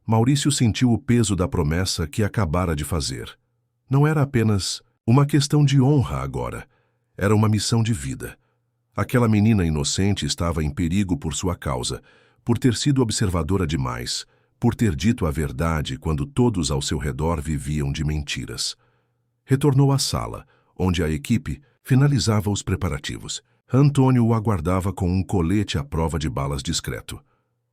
Maurício sentiu o peso da promessa que acabara de fazer. Não era apenas uma questão de honra agora. Era uma missão de vida. Aquela menina inocente estava em perigo por sua causa, por ter sido observadora demais, por ter dito a verdade quando todos ao seu redor viviam de mentiras. Retornou à sala, onde a equipe finalizava os preparativos. Antônio o aguardava com um colete à prova de balas discreto.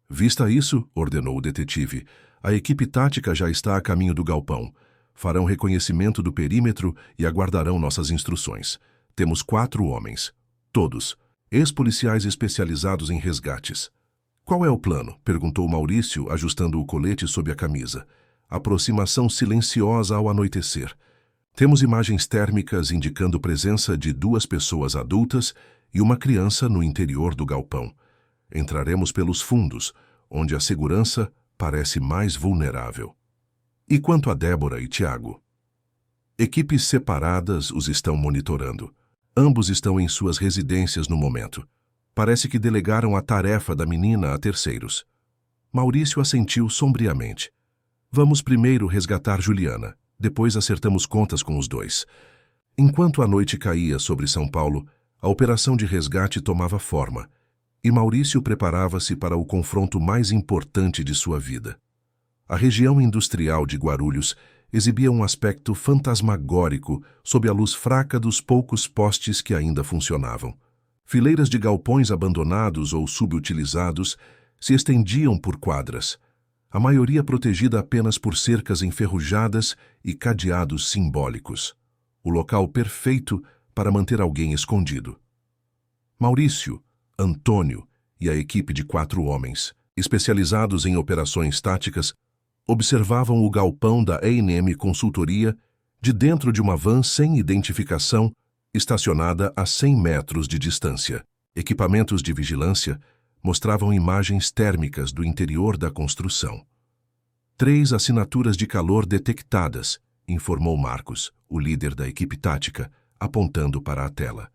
Vista isso, ordenou o detetive, a equipe tática já está a caminho do galpão. Farão reconhecimento do perímetro e aguardarão nossas instruções. Temos 4 homens, todos, ex-policiais especializados em resgates. Qual é o plano? Perguntou Maurício, ajustando o colete sob a camisa. Aproximação silenciosa ao anoitecer. Temos imagens térmicas indicando presença de 2 pessoas adultas e uma criança no interior do galpão. Entraremos pelos fundos, onde a segurança parece mais vulnerável. E quanto a Débora e Tiago? Equipes separadas os estão monitorando. Ambos estão em suas residências no momento. Parece que delegaram a tarefa da menina a terceiros. Maurício assentiu sombriamente. Vamos primeiro resgatar Juliana, depois acertamos contas com os 2. Enquanto a noite caía sobre São Paulo, a operação de resgate tomava forma, e Maurício preparava-se para o confronto mais importante de sua vida. A região industrial de Guarulhos exibia um aspecto fantasmagórico sob a luz fraca dos poucos postes que ainda funcionavam. Fileiras de galpões abandonados ou subutilizados se estendiam por quadras, a maioria protegida apenas por cercas enferrujadas e cadeados simbólicos. O local perfeito para manter alguém escondido. Maurício, Antônio e a equipe de 4 homens, especializados em operações táticas, observavam o galpão da A&M Consultoria de dentro de uma van sem identificação, estacionada a 100 metros de distância. Equipamentos de vigilância mostravam imagens térmicas do interior da construção. 3 assinaturas de calor detectadas, informou Marcos, o líder da equipe tática, apontando para a tela.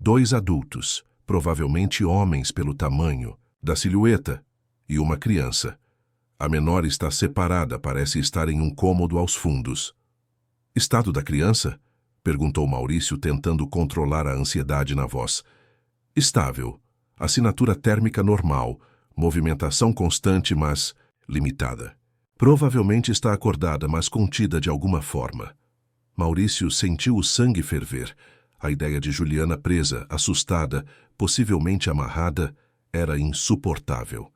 2 adultos, provavelmente homens pelo tamanho, da silhueta, e uma criança. A menor está separada, parece estar em um cômodo aos fundos. Estado da criança? Perguntou Maurício, tentando controlar a ansiedade na voz. Estável. Assinatura térmica normal. Movimentação constante, mas limitada. Provavelmente está acordada, mas contida de alguma forma. Maurício sentiu o sangue ferver. A ideia de Juliana presa, assustada, possivelmente amarrada, era insuportável.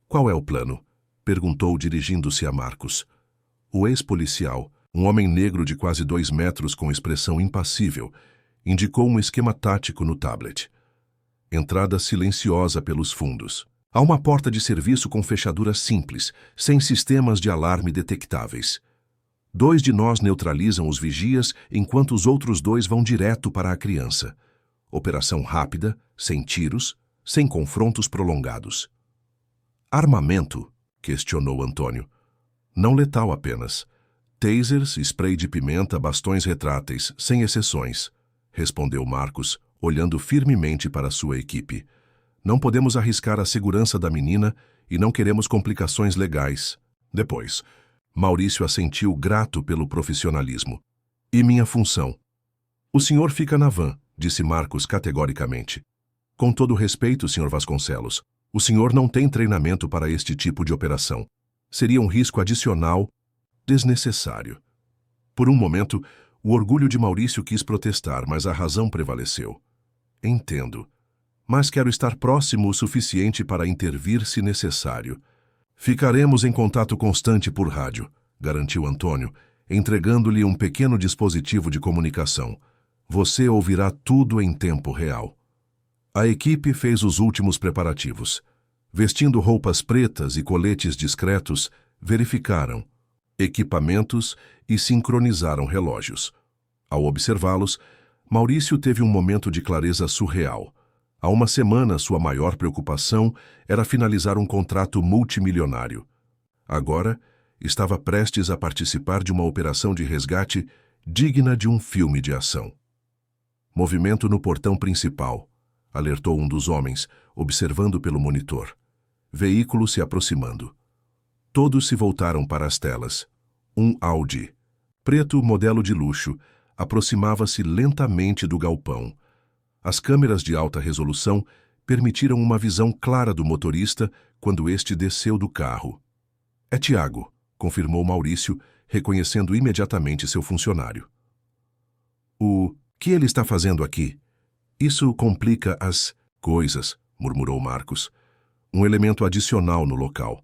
Qual é o plano? Perguntou dirigindo-se a Marcos. O ex-policial, um homem negro de quase 2 metros com expressão impassível, indicou um esquema tático no tablet. Entrada silenciosa pelos fundos. Há uma porta de serviço com fechadura simples, sem sistemas de alarme detectáveis. 2 de nós neutralizam os vigias, enquanto os outros 2 vão direto para a criança. Operação rápida, sem tiros, sem confrontos prolongados. Armamento? Questionou Antônio. Não letal apenas. Tasers, spray de pimenta, bastões retráteis, sem exceções, respondeu Marcos, olhando firmemente para sua equipe. Não podemos arriscar a segurança da menina e não queremos complicações legais. Depois, Maurício assentiu grato pelo profissionalismo. E minha função? O senhor fica na van, disse Marcos categoricamente. Com todo respeito, Sr. Vasconcelos, o senhor não tem treinamento para este tipo de operação. Seria um risco adicional, desnecessário. Por um momento, o orgulho de Maurício quis protestar, mas a razão prevaleceu. Entendo, mas quero estar próximo o suficiente para intervir se necessário. Ficaremos em contato constante por rádio, garantiu Antônio, entregando-lhe um pequeno dispositivo de comunicação. Você ouvirá tudo em tempo real. A equipe fez os últimos preparativos. Vestindo roupas pretas e coletes discretos, verificaram equipamentos e sincronizaram relógios. Ao observá-los, Maurício teve um momento de clareza surreal. Há uma semana, sua maior preocupação era finalizar um contrato multimilionário. Agora, estava prestes a participar de uma operação de resgate digna de um filme de ação. Movimento no portão principal, alertou um dos homens, observando pelo monitor. Veículo se aproximando. Todos se voltaram para as telas. Um Audi, preto modelo de luxo, aproximava-se lentamente do galpão. As câmeras de alta resolução permitiram uma visão clara do motorista quando este desceu do carro. É Tiago, confirmou Maurício, reconhecendo imediatamente seu funcionário. O que ele está fazendo aqui? Isso complica as coisas, murmurou Marcos. Um elemento adicional no local.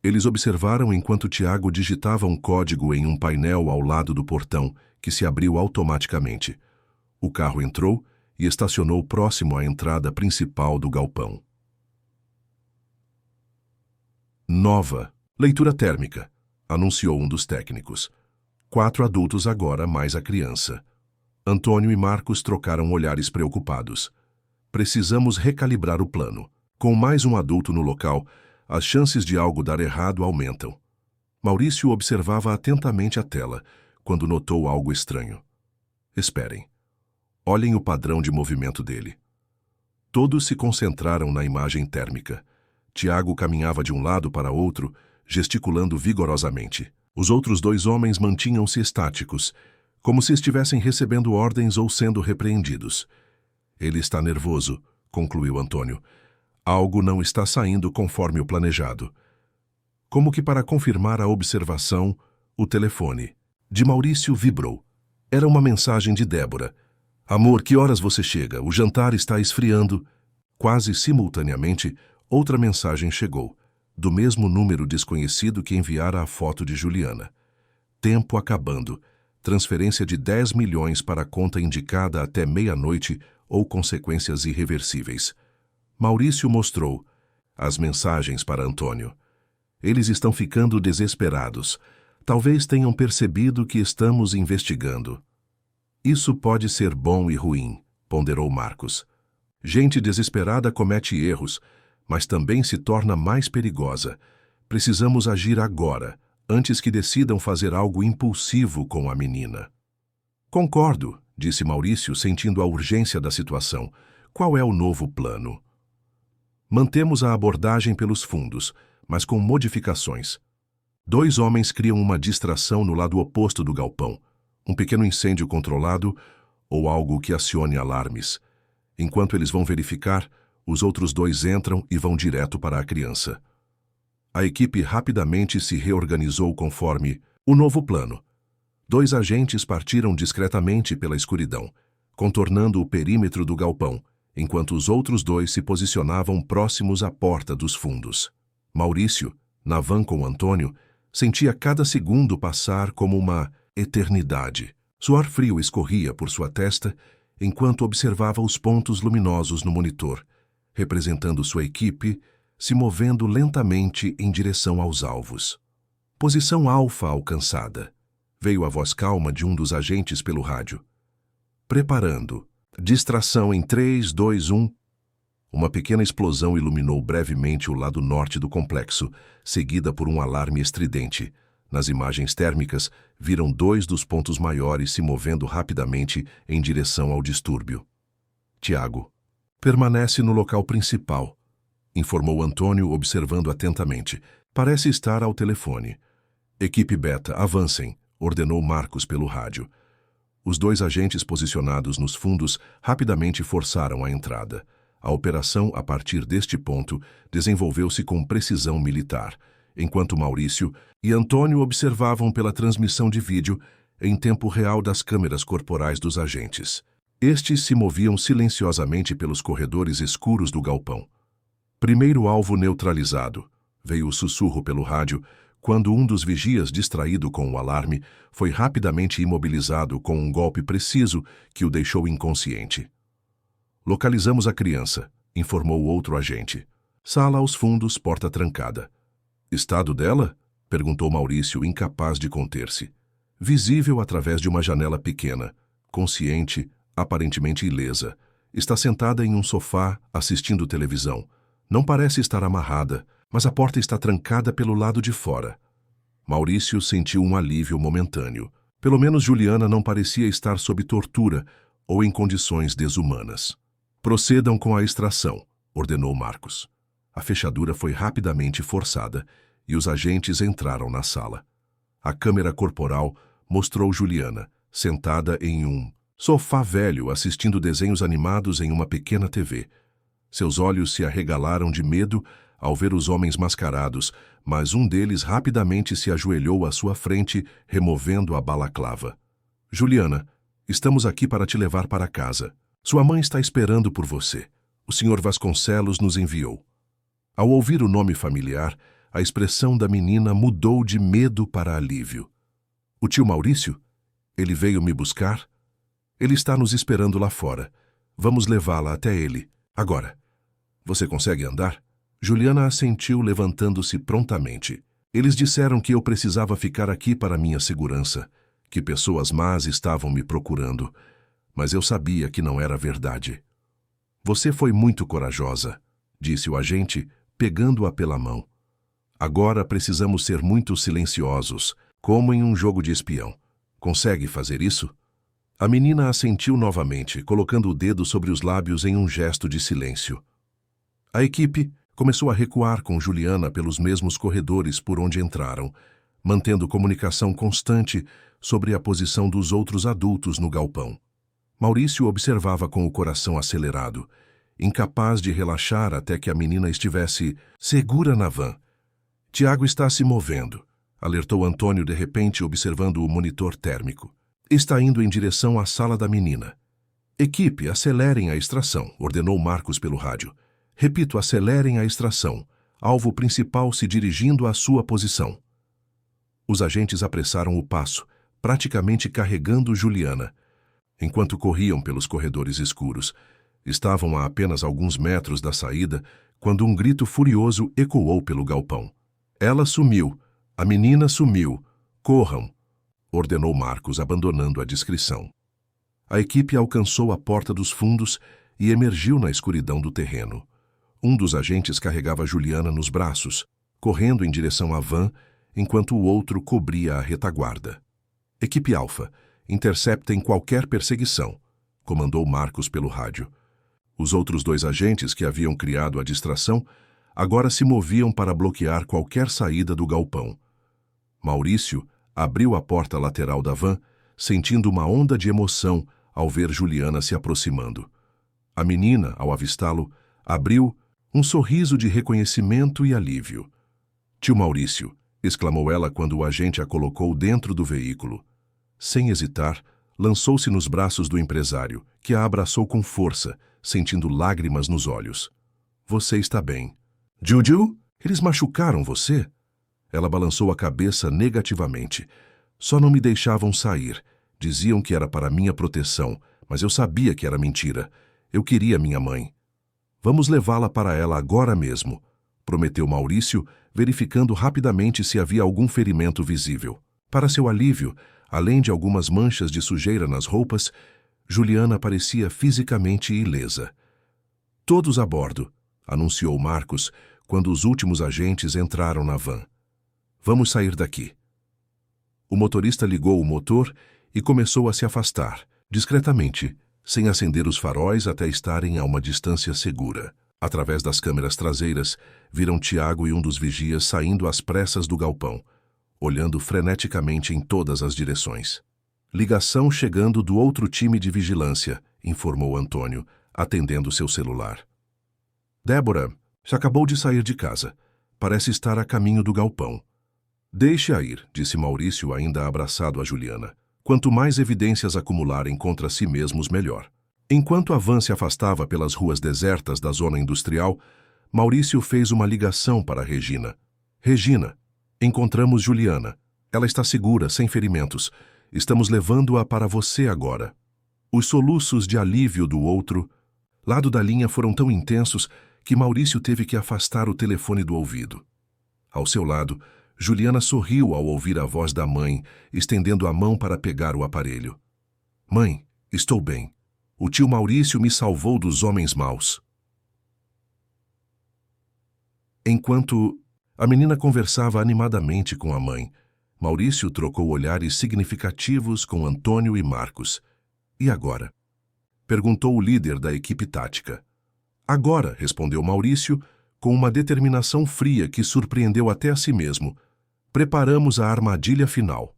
Eles observaram enquanto Tiago digitava um código em um painel ao lado do portão, que se abriu automaticamente. O carro entrou e estacionou próximo à entrada principal do galpão. Nova leitura térmica, anunciou um dos técnicos. 4 adultos agora mais a criança. Antônio e Marcos trocaram olhares preocupados. Precisamos recalibrar o plano. Com mais um adulto no local, as chances de algo dar errado aumentam. Maurício observava atentamente a tela, quando notou algo estranho. Esperem. Olhem o padrão de movimento dele. Todos se concentraram na imagem térmica. Tiago caminhava de um lado para outro, gesticulando vigorosamente. Os outros 2 homens mantinham-se estáticos, como se estivessem recebendo ordens ou sendo repreendidos. Ele está nervoso, concluiu Antônio. Algo não está saindo conforme o planejado. Como que para confirmar a observação, o telefone de Maurício vibrou. Era uma mensagem de Débora. Amor, que horas você chega? O jantar está esfriando. Quase simultaneamente, outra mensagem chegou, do mesmo número desconhecido que enviara a foto de Juliana. Tempo acabando. Transferência de 10 milhões para a conta indicada até meia-noite ou consequências irreversíveis. Maurício mostrou as mensagens para Antônio. Eles estão ficando desesperados. Talvez tenham percebido que estamos investigando. Isso pode ser bom e ruim, ponderou Marcos. Gente desesperada comete erros, mas também se torna mais perigosa. Precisamos agir agora, antes que decidam fazer algo impulsivo com a menina. Concordo, disse Maurício, sentindo a urgência da situação. Qual é o novo plano? Mantemos a abordagem pelos fundos, mas com modificações. 2 homens criam uma distração no lado oposto do galpão, um pequeno incêndio controlado ou algo que acione alarmes. Enquanto eles vão verificar, os outros 2 entram e vão direto para a criança. A equipe rapidamente se reorganizou conforme o novo plano. 2 agentes partiram discretamente pela escuridão, contornando o perímetro do galpão, enquanto os outros 2 se posicionavam próximos à porta dos fundos. Maurício, na van com Antônio, sentia cada segundo passar como uma eternidade. Suor frio escorria por sua testa enquanto observava os pontos luminosos no monitor, representando sua equipe se movendo lentamente em direção aos alvos. Posição alfa alcançada. Veio a voz calma de um dos agentes pelo rádio. Preparando. Distração em 3, 2, 1. Uma pequena explosão iluminou brevemente o lado norte do complexo, seguida por um alarme estridente. Nas imagens térmicas, viram 2 dos pontos maiores se movendo rapidamente em direção ao distúrbio. Tiago. Permanece no local principal, informou Antônio, observando atentamente. Parece estar ao telefone. Equipe Beta, avancem, ordenou Marcos pelo rádio. Os 2 agentes posicionados nos fundos rapidamente forçaram a entrada. A operação, a partir deste ponto, desenvolveu-se com precisão militar, enquanto Maurício e Antônio observavam pela transmissão de vídeo em tempo real das câmeras corporais dos agentes. Estes se moviam silenciosamente pelos corredores escuros do galpão. Primeiro alvo neutralizado, Veio o sussurro pelo rádio, quando um dos vigias, distraído com o alarme, foi rapidamente imobilizado com um golpe preciso que o deixou inconsciente. Localizamos a criança, informou outro agente. Sala aos fundos, porta trancada. Estado dela? Perguntou Maurício, incapaz de conter-se. Visível através de uma janela pequena, consciente, aparentemente ilesa. Está sentada em um sofá, assistindo televisão. Não parece estar amarrada, mas a porta está trancada pelo lado de fora. Maurício sentiu um alívio momentâneo. Pelo menos Juliana não parecia estar sob tortura ou em condições desumanas. Procedam com a extração, ordenou Marcos. A fechadura foi rapidamente forçada e os agentes entraram na sala. A câmera corporal mostrou Juliana, sentada em um sofá velho assistindo desenhos animados em uma pequena TV. Seus olhos se arregalaram de medo ao ver os homens mascarados, mas um deles rapidamente se ajoelhou à sua frente, removendo a balaclava. Juliana, estamos aqui para te levar para casa. Sua mãe está esperando por você. O Sr. Vasconcelos nos enviou. Ao ouvir o nome familiar, a expressão da menina mudou de medo para alívio. O tio Maurício? Ele veio me buscar? Ele está nos esperando lá fora. Vamos levá-la até ele. Agora. Você consegue andar? Juliana assentiu, levantando-se prontamente. Eles disseram que eu precisava ficar aqui para minha segurança, que pessoas más estavam me procurando, mas eu sabia que não era verdade. Você foi muito corajosa, disse o agente, pegando-a pela mão. Agora precisamos ser muito silenciosos, como em um jogo de espião. Consegue fazer isso? A menina assentiu novamente, colocando o dedo sobre os lábios em um gesto de silêncio. A equipe começou a recuar com Juliana pelos mesmos corredores por onde entraram, mantendo comunicação constante sobre a posição dos outros adultos no galpão. Maurício observava com o coração acelerado, incapaz de relaxar até que a menina estivesse segura na van. Tiago está se movendo, alertou Antônio de repente, observando o monitor térmico. Está indo em direção à sala da menina. Equipe, acelerem a extração, ordenou Marcos pelo rádio. Repito, acelerem a extração. Alvo principal se dirigindo à sua posição. Os agentes apressaram o passo, praticamente carregando Juliana. Enquanto corriam pelos corredores escuros, estavam a apenas alguns metros da saída, quando um grito furioso ecoou pelo galpão. Ela sumiu. A menina sumiu. Corram, ordenou Marcos, abandonando a discrição. A equipe alcançou a porta dos fundos e emergiu na escuridão do terreno. Um dos agentes carregava Juliana nos braços, correndo em direção à van, enquanto o outro cobria a retaguarda. Equipe Alfa, interceptem qualquer perseguição, comandou Marcos pelo rádio. Os outros dois agentes que haviam criado a distração agora se moviam para bloquear qualquer saída do galpão. Maurício abriu a porta lateral da van, sentindo uma onda de emoção ao ver Juliana se aproximando. A menina, ao avistá-lo, abriu um sorriso de reconhecimento e alívio. Tio Maurício, exclamou ela quando o agente a colocou dentro do veículo. Sem hesitar, lançou-se nos braços do empresário, que a abraçou com força, sentindo lágrimas nos olhos. Você está bem. Juju? Eles machucaram você? Ela balançou a cabeça negativamente. Só não me deixavam sair. Diziam que era para minha proteção, mas eu sabia que era mentira. Eu queria minha mãe. Vamos levá-la para ela agora mesmo, prometeu Maurício, verificando rapidamente se havia algum ferimento visível. Para seu alívio, além de algumas manchas de sujeira nas roupas, Juliana parecia fisicamente ilesa. Todos a bordo, anunciou Marcos, quando os últimos agentes entraram na van. Vamos sair daqui. O motorista ligou o motor e começou a se afastar, discretamente, sem acender os faróis até estarem a uma distância segura. Através das câmeras traseiras, viram Tiago e um dos vigias saindo às pressas do galpão, olhando freneticamente em todas as direções. Ligação chegando do outro time de vigilância, informou Antônio, atendendo seu celular. Débora, já acabou de sair de casa. Parece estar a caminho do galpão. Deixe-a ir, disse Maurício, ainda abraçado a Juliana. Quanto mais evidências acumularem contra si mesmos, melhor. Enquanto a van se afastava pelas ruas desertas da zona industrial, Maurício fez uma ligação para Regina. Regina, encontramos Juliana. Ela está segura, sem ferimentos. Estamos levando-a para você agora. Os soluços de alívio do outro lado da linha foram tão intensos que Maurício teve que afastar o telefone do ouvido. Ao seu lado, Juliana sorriu ao ouvir a voz da mãe, estendendo a mão para pegar o aparelho. Mãe, estou bem. O tio Maurício me salvou dos homens maus. Enquanto a menina conversava animadamente com a mãe, Maurício trocou olhares significativos com Antônio e Marcos. E agora? Perguntou o líder da equipe tática. Agora, respondeu Maurício, com uma determinação fria que surpreendeu até a si mesmo. Preparamos a armadilha final.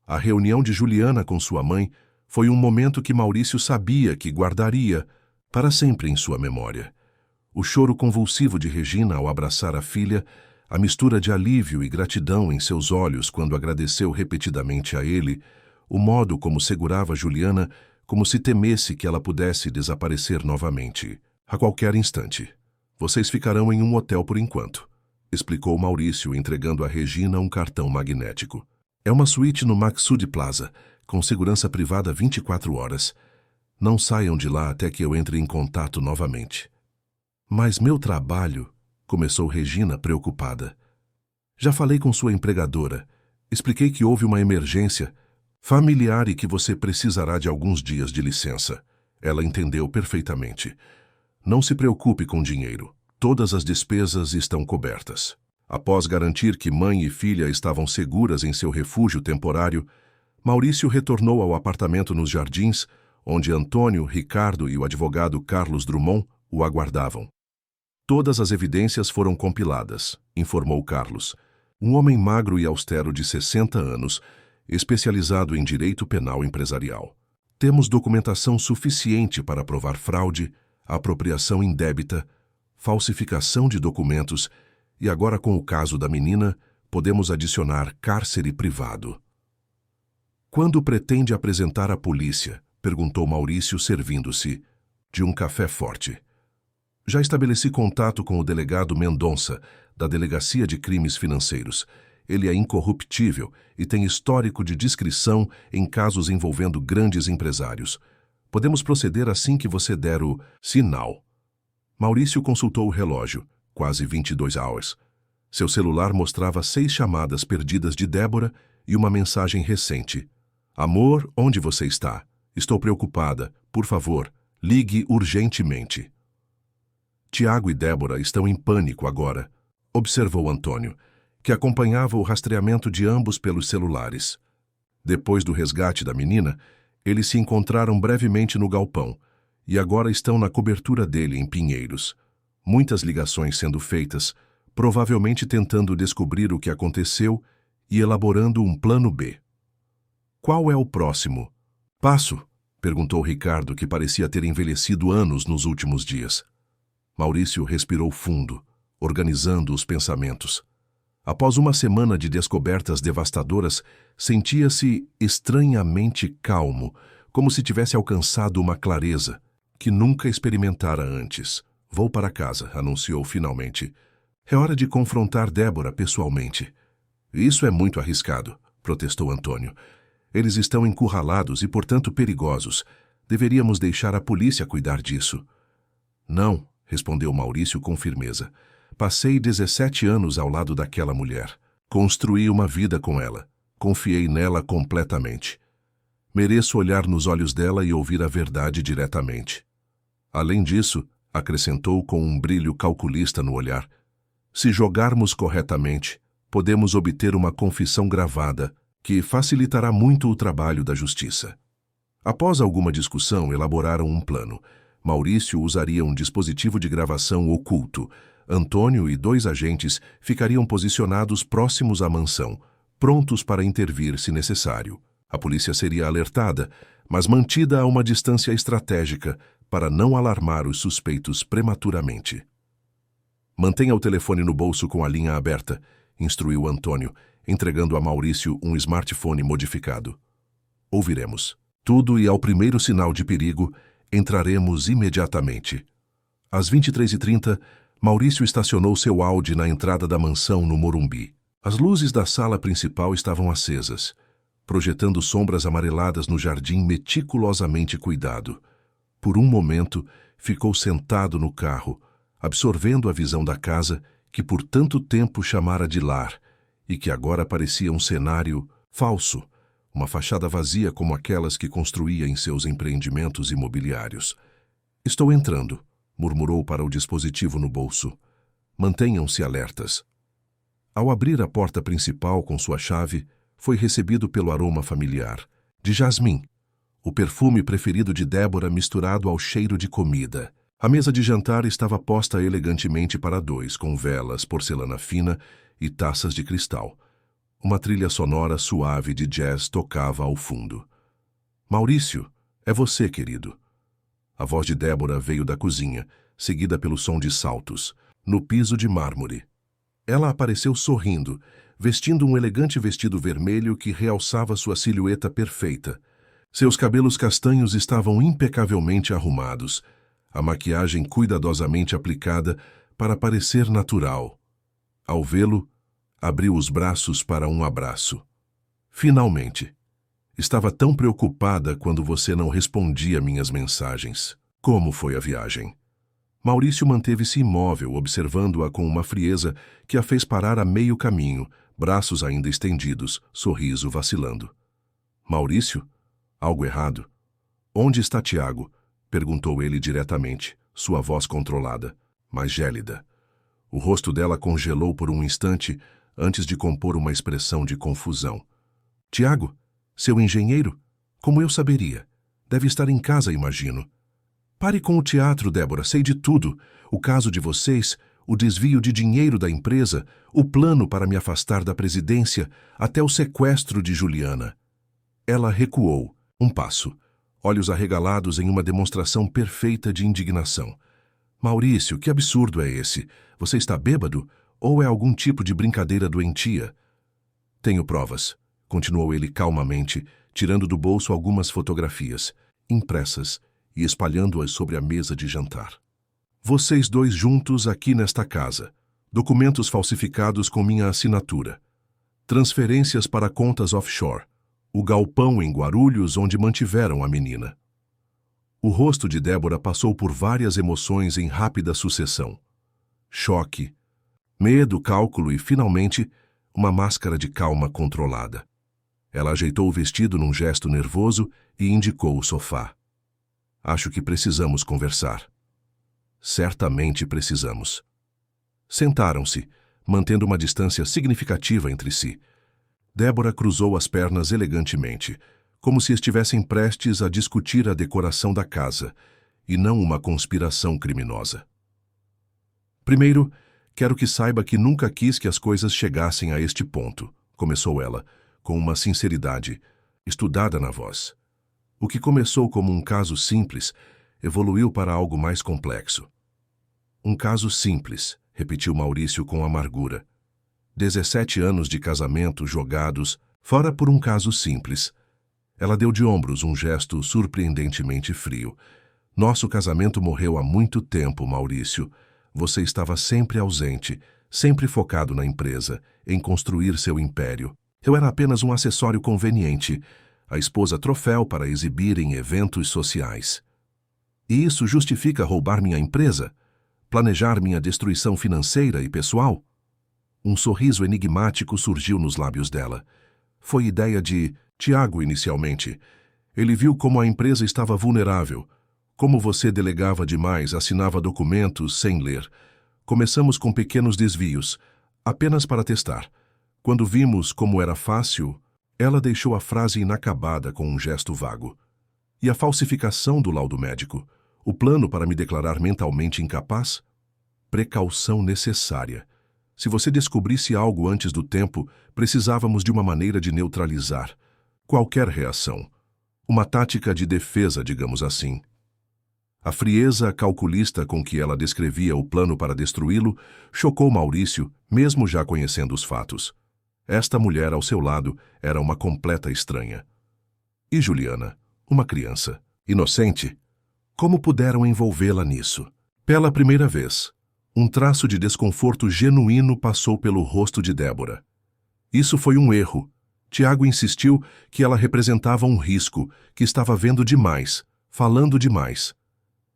A reunião de Juliana com sua mãe foi um momento que Maurício sabia que guardaria para sempre em sua memória. O choro convulsivo de Regina ao abraçar a filha, a mistura de alívio e gratidão em seus olhos quando agradeceu repetidamente a ele, o modo como segurava Juliana, como se temesse que ela pudesse desaparecer novamente, a qualquer instante. Vocês ficarão em um hotel por enquanto, explicou Maurício, entregando a Regina um cartão magnético. É uma suíte no Maxud Plaza, com segurança privada 24 horas. Não saiam de lá até que eu entre em contato novamente. Mas meu trabalho, começou Regina preocupada. Já falei com sua empregadora. Expliquei que houve uma emergência familiar e que você precisará de alguns dias de licença. Ela entendeu perfeitamente. Não se preocupe com dinheiro. Todas as despesas estão cobertas. Após garantir que mãe e filha estavam seguras em seu refúgio temporário, Maurício retornou ao apartamento nos Jardins, onde Antônio, Ricardo e o advogado Carlos Drummond o aguardavam. Todas as evidências foram compiladas, informou Carlos. Um homem magro e austero de 60 anos, especializado em direito penal empresarial. Temos documentação suficiente para provar fraude, apropriação indébita, falsificação de documentos e agora com o caso da menina, podemos adicionar cárcere privado. Quando pretende apresentar à polícia? Perguntou Maurício, servindo-se de um café forte. Já estabeleci contato com o delegado Mendonça, da Delegacia de Crimes Financeiros. Ele é incorruptível e tem histórico de discrição em casos envolvendo grandes empresários. Podemos proceder assim que você der o sinal. Maurício consultou o relógio, quase 22 horas. Seu celular mostrava 6 chamadas perdidas de Débora e uma mensagem recente. Amor, onde você está? Estou preocupada. Por favor, ligue urgentemente. Tiago e Débora estão em pânico agora, observou Antônio, que acompanhava o rastreamento de ambos pelos celulares. Depois do resgate da menina, eles se encontraram brevemente no galpão e agora estão na cobertura dele em Pinheiros. Muitas ligações sendo feitas, provavelmente tentando descobrir o que aconteceu e elaborando um plano B. Qual é o próximo passo? Perguntou Ricardo, que parecia ter envelhecido anos nos últimos dias. Maurício respirou fundo, organizando os pensamentos. Após uma semana de descobertas devastadoras, sentia-se estranhamente calmo, como se tivesse alcançado uma clareza que nunca experimentara antes. Vou para casa, anunciou finalmente. É hora de confrontar Débora pessoalmente. Isso é muito arriscado, protestou Antônio. Eles estão encurralados e, portanto, perigosos. Deveríamos deixar a polícia cuidar disso. Não, respondeu Maurício com firmeza. Passei 17 anos ao lado daquela mulher. Construí uma vida com ela. Confiei nela completamente. Mereço olhar nos olhos dela e ouvir a verdade diretamente. Além disso, acrescentou com um brilho calculista no olhar, se jogarmos corretamente, podemos obter uma confissão gravada que facilitará muito o trabalho da justiça. Após alguma discussão, elaboraram um plano. Maurício usaria um dispositivo de gravação oculto. Antônio e 2 agentes ficariam posicionados próximos à mansão, prontos para intervir se necessário. A polícia seria alertada, mas mantida a uma distância estratégica para não alarmar os suspeitos prematuramente. Mantenha o telefone no bolso com a linha aberta, instruiu Antônio, entregando a Maurício um smartphone modificado. Ouviremos tudo e ao primeiro sinal de perigo, entraremos imediatamente. Às 23h30, Maurício estacionou seu Audi na entrada da mansão no Morumbi. As luzes da sala principal estavam acesas, projetando sombras amareladas no jardim meticulosamente cuidado. Por um momento, ficou sentado no carro, absorvendo a visão da casa que por tanto tempo chamara de lar e que agora parecia um cenário falso, uma fachada vazia como aquelas que construía em seus empreendimentos imobiliários. "Estou entrando", murmurou para o dispositivo no bolso. "Mantenham-se alertas." Ao abrir a porta principal com sua chave, foi recebido pelo aroma familiar, de jasmim, o perfume preferido de Débora misturado ao cheiro de comida. A mesa de jantar estava posta elegantemente para dois, com velas, porcelana fina e taças de cristal. Uma trilha sonora suave de jazz tocava ao fundo. "Maurício, é você, querido." A voz de Débora veio da cozinha, seguida pelo som de saltos, no piso de mármore. Ela apareceu sorrindo, vestindo um elegante vestido vermelho que realçava sua silhueta perfeita. Seus cabelos castanhos estavam impecavelmente arrumados, a maquiagem cuidadosamente aplicada para parecer natural. Ao vê-lo, abriu os braços para um abraço. "Finalmente. Estava tão preocupada quando você não respondia minhas mensagens. Como foi a viagem?" Maurício manteve-se imóvel, observando-a com uma frieza que a fez parar a meio caminho, braços ainda estendidos, sorriso vacilando. "Maurício? Algo errado?" "Onde está Tiago?" perguntou ele diretamente, sua voz controlada, mas gélida. O rosto dela congelou por um instante antes de compor uma expressão de confusão. "Tiago? Seu engenheiro? Como eu saberia? Deve estar em casa, imagino." "Pare com o teatro, Débora, sei de tudo. O caso de vocês, o desvio de dinheiro da empresa, o plano para me afastar da presidência, até o sequestro de Juliana." Ela recuou, um passo, olhos arregalados em uma demonstração perfeita de indignação. "Maurício, que absurdo é esse? Você está bêbado? Ou é algum tipo de brincadeira doentia?" "Tenho provas", continuou ele calmamente, tirando do bolso algumas fotografias, impressas, e espalhando-as sobre a mesa de jantar. "Vocês dois juntos aqui nesta casa. Documentos falsificados com minha assinatura. Transferências para contas offshore. O galpão em Guarulhos onde mantiveram a menina." O rosto de Débora passou por várias emoções em rápida sucessão. Choque, medo, cálculo e, finalmente, uma máscara de calma controlada. Ela ajeitou o vestido num gesto nervoso e indicou o sofá. "Acho que precisamos conversar." "Certamente precisamos." Sentaram-se, mantendo uma distância significativa entre si. Débora cruzou as pernas elegantemente, como se estivessem prestes a discutir a decoração da casa, e não uma conspiração criminosa. "Primeiro, quero que saiba que nunca quis que as coisas chegassem a este ponto", começou ela, com uma sinceridade estudada na voz. "O que começou como um caso simples evoluiu para algo mais complexo." "Um caso simples", repetiu Maurício com amargura. 17 anos de casamento jogados fora por um caso simples. Ela deu de ombros um gesto surpreendentemente frio. "Nosso casamento morreu há muito tempo, Maurício. Você estava sempre ausente, sempre focado na empresa, em construir seu império. Eu era apenas um acessório conveniente, a esposa troféu para exibir em eventos sociais." "E isso justifica roubar minha empresa? Planejar minha destruição financeira e pessoal?" Um sorriso enigmático surgiu nos lábios dela. "Foi ideia de Tiago inicialmente. Ele viu como a empresa estava vulnerável, como você delegava demais, assinava documentos sem ler. Começamos com pequenos desvios, apenas para testar. Quando vimos como era fácil..." Ela deixou a frase inacabada com um gesto vago. "E a falsificação do laudo médico? O plano para me declarar mentalmente incapaz?" "Precaução necessária. Se você descobrisse algo antes do tempo, precisávamos de uma maneira de neutralizar qualquer reação. Uma tática de defesa, digamos assim." A frieza calculista com que ela descrevia o plano para destruí-lo chocou Maurício, mesmo já conhecendo os fatos. Esta mulher ao seu lado era uma completa estranha. E Juliana, uma criança, inocente? Como puderam envolvê-la nisso? Pela primeira vez, Um traço de desconforto genuíno passou pelo rosto de Débora. Isso foi um erro. Tiago insistiu que ela representava um risco, que estava vendo demais, falando demais.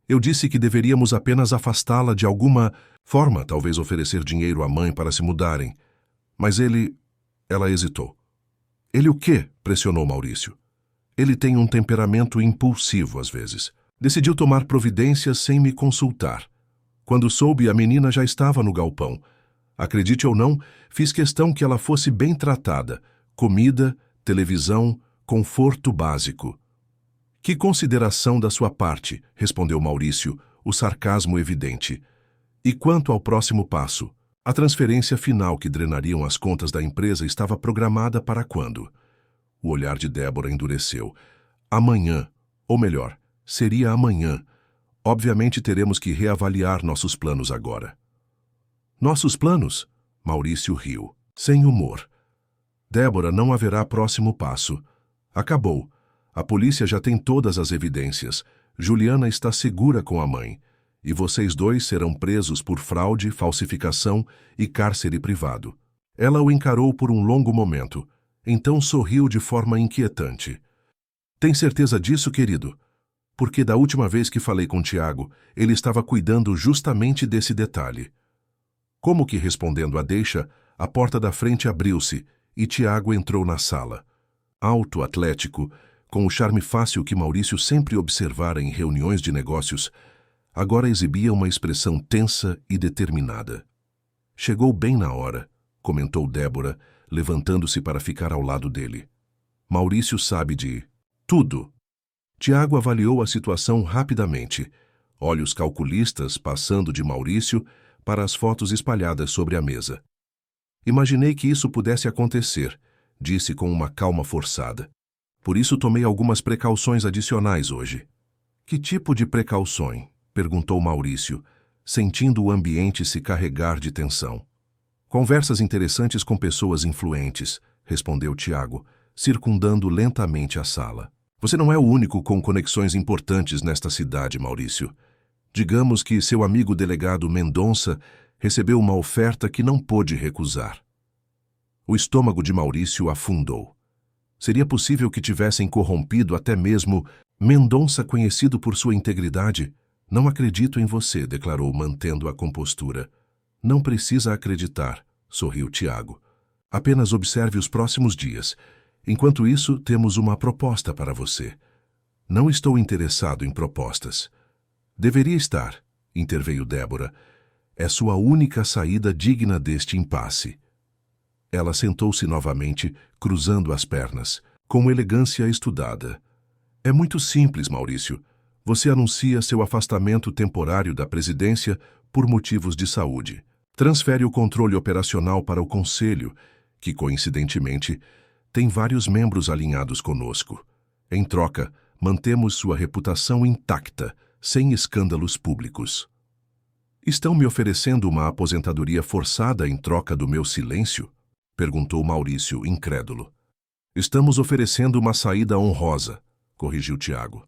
Eu disse que deveríamos apenas afastá-la de alguma forma, talvez oferecer dinheiro à mãe para se mudarem. Mas Ela hesitou. Ele o quê? Pressionou Maurício. Ele tem um temperamento impulsivo às vezes. Decidiu tomar providências sem me consultar. Quando soube, a menina já estava no galpão. Acredite ou não, fiz questão que ela fosse bem tratada. Comida, televisão, conforto básico. Que consideração da sua parte, respondeu Maurício, o sarcasmo evidente. E quanto ao próximo passo? A transferência final que drenariam as contas da empresa estava programada para quando? O olhar de Débora endureceu. Amanhã, ou melhor, seria amanhã. Obviamente teremos que reavaliar nossos planos agora. Nossos planos? Maurício riu, sem humor. Débora, não haverá próximo passo. Acabou. A polícia já tem todas as evidências. Juliana está segura com a mãe. E vocês dois serão presos por fraude, falsificação e cárcere privado. Ela o encarou por um longo momento. Então sorriu de forma inquietante. Tem certeza disso, querido? Porque da última vez que falei com Tiago, ele estava cuidando justamente desse detalhe. Como que respondendo à deixa, a porta da frente abriu-se e Tiago entrou na sala. Alto, atlético, com o charme fácil que Maurício sempre observara em reuniões de negócios, agora exibia uma expressão tensa e determinada. Chegou bem na hora, comentou Débora, levantando-se para ficar ao lado dele. Maurício sabe de tudo. Tiago avaliou a situação rapidamente, olhos calculistas passando de Maurício para as fotos espalhadas sobre a mesa. Imaginei que isso pudesse acontecer, disse com uma calma forçada. Por isso tomei algumas precauções adicionais hoje. Que tipo de precauções? Perguntou Maurício, sentindo o ambiente se carregar de tensão. Conversas interessantes com pessoas influentes, respondeu Tiago, circundando lentamente a sala. Você não é o único com conexões importantes nesta cidade, Maurício. Digamos que seu amigo delegado Mendonça recebeu uma oferta que não pôde recusar. O estômago de Maurício afundou. Seria possível que tivessem corrompido até mesmo Mendonça, conhecido por sua integridade? Não acredito em você, declarou, mantendo a compostura. Não precisa acreditar, sorriu Tiago. Apenas observe os próximos dias. Enquanto isso, temos uma proposta para você. Não estou interessado em propostas. Deveria estar, interveio Débora. É sua única saída digna deste impasse. Ela sentou-se novamente, cruzando as pernas, com elegância estudada. É muito simples, Maurício. Você anuncia seu afastamento temporário da presidência por motivos de saúde. Transfere o controle operacional para o Conselho, que, coincidentemente, tem vários membros alinhados conosco. Em troca, mantemos sua reputação intacta, sem escândalos públicos. Estão me oferecendo uma aposentadoria forçada em troca do meu silêncio? Perguntou Maurício, incrédulo. Estamos oferecendo uma saída honrosa, corrigiu Tiago.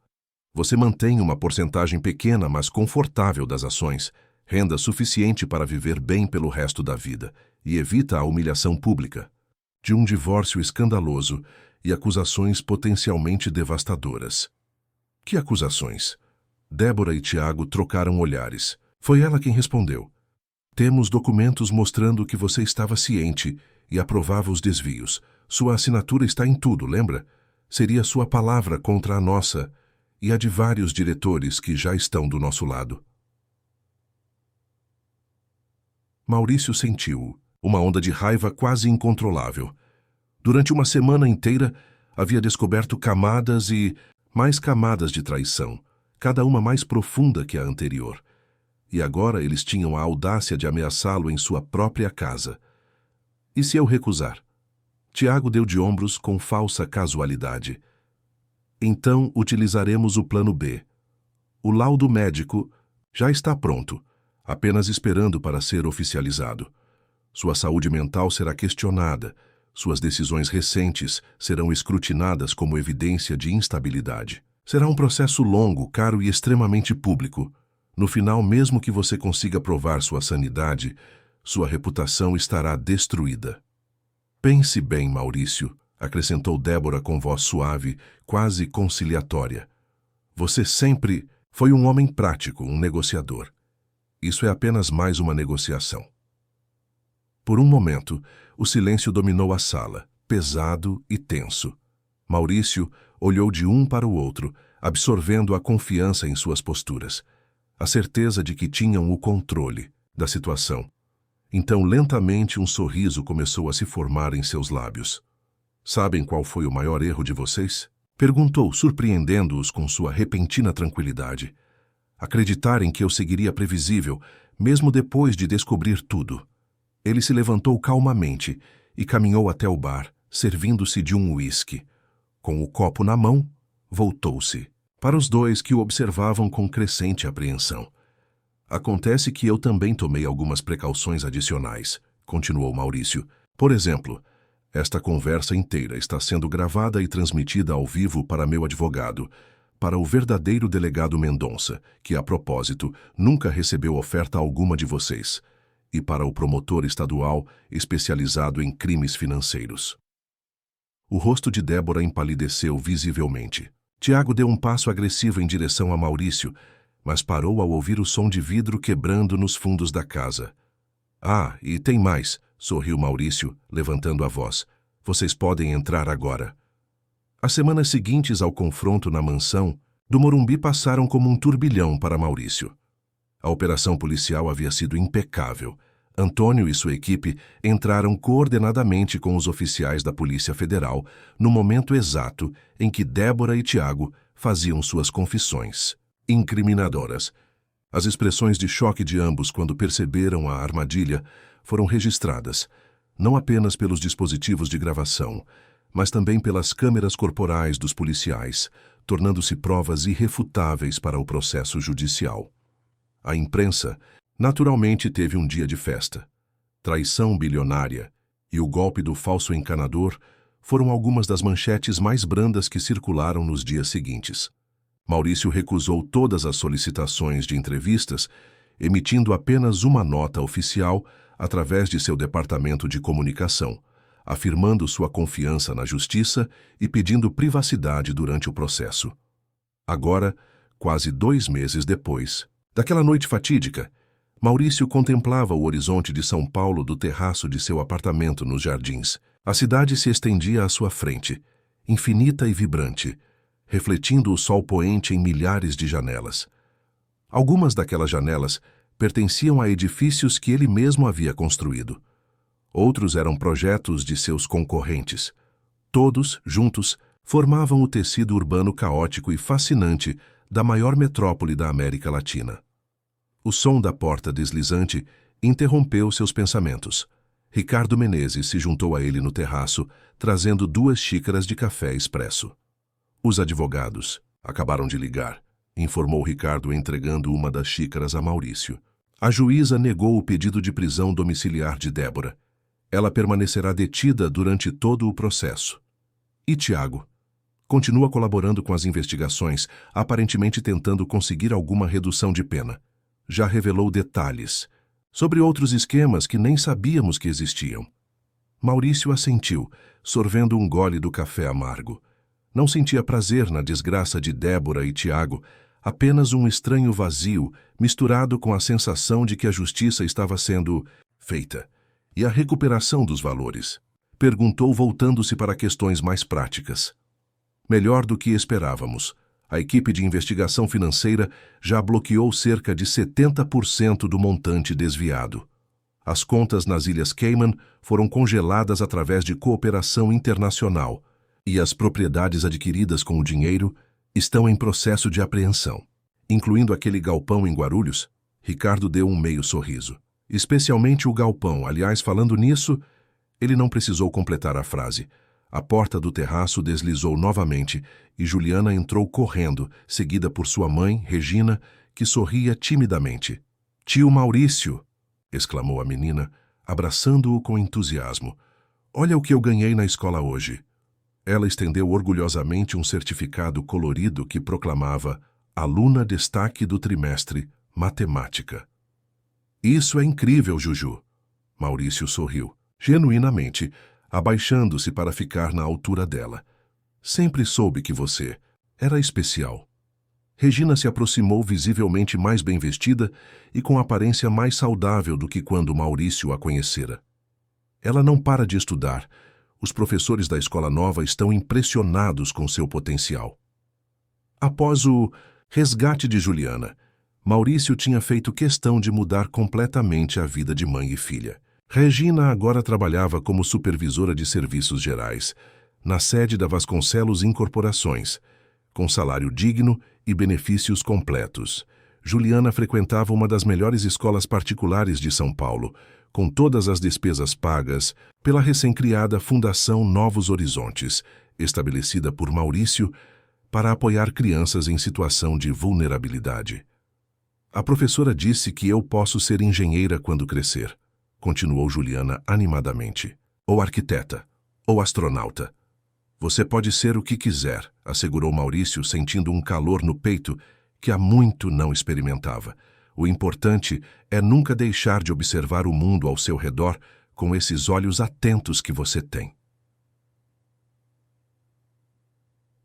Você mantém uma porcentagem pequena, mas confortável das ações, renda suficiente para viver bem pelo resto da vida, e evita a humilhação pública de um divórcio escandaloso e acusações potencialmente devastadoras. Que acusações? Débora e Tiago trocaram olhares. Foi ela quem respondeu. Temos documentos mostrando que você estava ciente e aprovava os desvios. Sua assinatura está em tudo, lembra? Seria sua palavra contra a nossa e a de vários diretores que já estão do nosso lado. Maurício sentiu uma onda de raiva quase incontrolável. Durante uma semana inteira, havia descoberto camadas e mais camadas de traição, cada uma mais profunda que a anterior. E agora eles tinham a audácia de ameaçá-lo em sua própria casa. E se eu recusar? Tiago deu de ombros com falsa casualidade. Então utilizaremos o plano B. O laudo médico já está pronto, apenas esperando para ser oficializado. Sua saúde mental será questionada, suas decisões recentes serão escrutinadas como evidência de instabilidade. Será um processo longo, caro e extremamente público. No final, mesmo que você consiga provar sua sanidade, sua reputação estará destruída. Pense bem, Maurício, acrescentou Débora com voz suave, quase conciliatória. Você sempre foi um homem prático, um negociador. Isso é apenas mais uma negociação. Por um momento, o silêncio dominou a sala, pesado e tenso. Maurício olhou de um para o outro, absorvendo a confiança em suas posturas, a certeza de que tinham o controle da situação. Então, lentamente, um sorriso começou a se formar em seus lábios. Sabem qual foi o maior erro de vocês? Perguntou, surpreendendo-os com sua repentina tranquilidade. Acreditarem que eu seguiria previsível, mesmo depois de descobrir tudo. Ele se levantou calmamente e caminhou até o bar, servindo-se de um uísque. Com o copo na mão, voltou-se para os dois que o observavam com crescente apreensão. Acontece que eu também tomei algumas precauções adicionais, continuou Maurício. Por exemplo, esta conversa inteira está sendo gravada e transmitida ao vivo para meu advogado, para o verdadeiro delegado Mendonça, que, a propósito, nunca recebeu oferta alguma de vocês, e para o promotor estadual especializado em crimes financeiros. O rosto de Débora empalideceu visivelmente. Tiago deu um passo agressivo em direção a Maurício, mas parou ao ouvir o som de vidro quebrando nos fundos da casa. Ah, e tem mais, sorriu Maurício, levantando a voz. Vocês podem entrar agora. As semanas seguintes ao confronto na mansão do Morumbi passaram como um turbilhão para Maurício. A operação policial havia sido impecável. Antônio e sua equipe entraram coordenadamente com os oficiais da Polícia Federal no momento exato em que Débora e Tiago faziam suas confissões incriminadoras. As expressões de choque de ambos quando perceberam a armadilha foram registradas, não apenas pelos dispositivos de gravação, mas também pelas câmeras corporais dos policiais, tornando-se provas irrefutáveis para o processo judicial. A imprensa, naturalmente, teve um dia de festa. Traição bilionária e o golpe do falso encanador foram algumas das manchetes mais brandas que circularam nos dias seguintes. Maurício recusou todas as solicitações de entrevistas, emitindo apenas uma nota oficial através de seu departamento de comunicação, afirmando sua confiança na justiça e pedindo privacidade durante o processo. Agora, quase 2 meses depois daquela noite fatídica, Maurício contemplava o horizonte de São Paulo do terraço de seu apartamento nos Jardins. A cidade se estendia à sua frente, infinita e vibrante, refletindo o sol poente em milhares de janelas. Algumas daquelas janelas pertenciam a edifícios que ele mesmo havia construído. Outros eram projetos de seus concorrentes. Todos, juntos, formavam o tecido urbano caótico e fascinante da maior metrópole da América Latina. O som da porta deslizante interrompeu seus pensamentos. Ricardo Menezes se juntou a ele no terraço, trazendo 2 xícaras de café expresso. Os advogados acabaram de ligar, informou Ricardo, entregando uma das xícaras a Maurício. A juíza negou o pedido de prisão domiciliar de Débora. Ela permanecerá detida durante todo o processo. E Tiago? Continua colaborando com as investigações, aparentemente tentando conseguir alguma redução de pena. Já revelou detalhes sobre outros esquemas que nem sabíamos que existiam. Maurício assentiu, sorvendo um gole do café amargo. Não sentia prazer na desgraça de Débora e Tiago, apenas um estranho vazio misturado com a sensação de que a justiça estava sendo feita. E a recuperação dos valores? Perguntou, voltando-se para questões mais práticas. Melhor do que esperávamos. A equipe de investigação financeira já bloqueou cerca de 70% do montante desviado. As contas nas Ilhas Cayman foram congeladas através de cooperação internacional, e as propriedades adquiridas com o dinheiro estão em processo de apreensão. Incluindo aquele galpão em Guarulhos, Ricardo deu um meio sorriso. Especialmente o galpão. Aliás, falando nisso, ele não precisou completar a frase. A porta do terraço deslizou novamente e Juliana entrou correndo, seguida por sua mãe, Regina, que sorria timidamente. "Tio Maurício!" exclamou a menina, abraçando-o com entusiasmo. "Olha o que eu ganhei na escola hoje." Ela estendeu orgulhosamente um certificado colorido que proclamava "Aluna destaque do trimestre, matemática. Isso é incrível, Juju. Maurício sorriu, genuinamente, abaixando-se para ficar na altura dela. Sempre soube que você era especial. Regina se aproximou visivelmente mais bem vestida e com aparência mais saudável do que quando Maurício a conhecera. Ela não para de estudar. Os professores da escola nova estão impressionados com seu potencial. Após o resgate de Juliana, Maurício tinha feito questão de mudar completamente a vida de mãe e filha. Regina agora trabalhava como supervisora de serviços gerais, na sede da Vasconcelos Incorporações, com salário digno e benefícios completos. Juliana frequentava uma das melhores escolas particulares de São Paulo, com todas as despesas pagas pela recém-criada Fundação Novos Horizontes, estabelecida por Maurício para apoiar crianças em situação de vulnerabilidade. A professora disse que eu posso ser engenheira quando crescer, continuou Juliana animadamente, ou arquiteta, ou astronauta. Você pode ser o que quiser, assegurou Maurício, sentindo um calor no peito que há muito não experimentava. O importante é nunca deixar de observar o mundo ao seu redor com esses olhos atentos que você tem.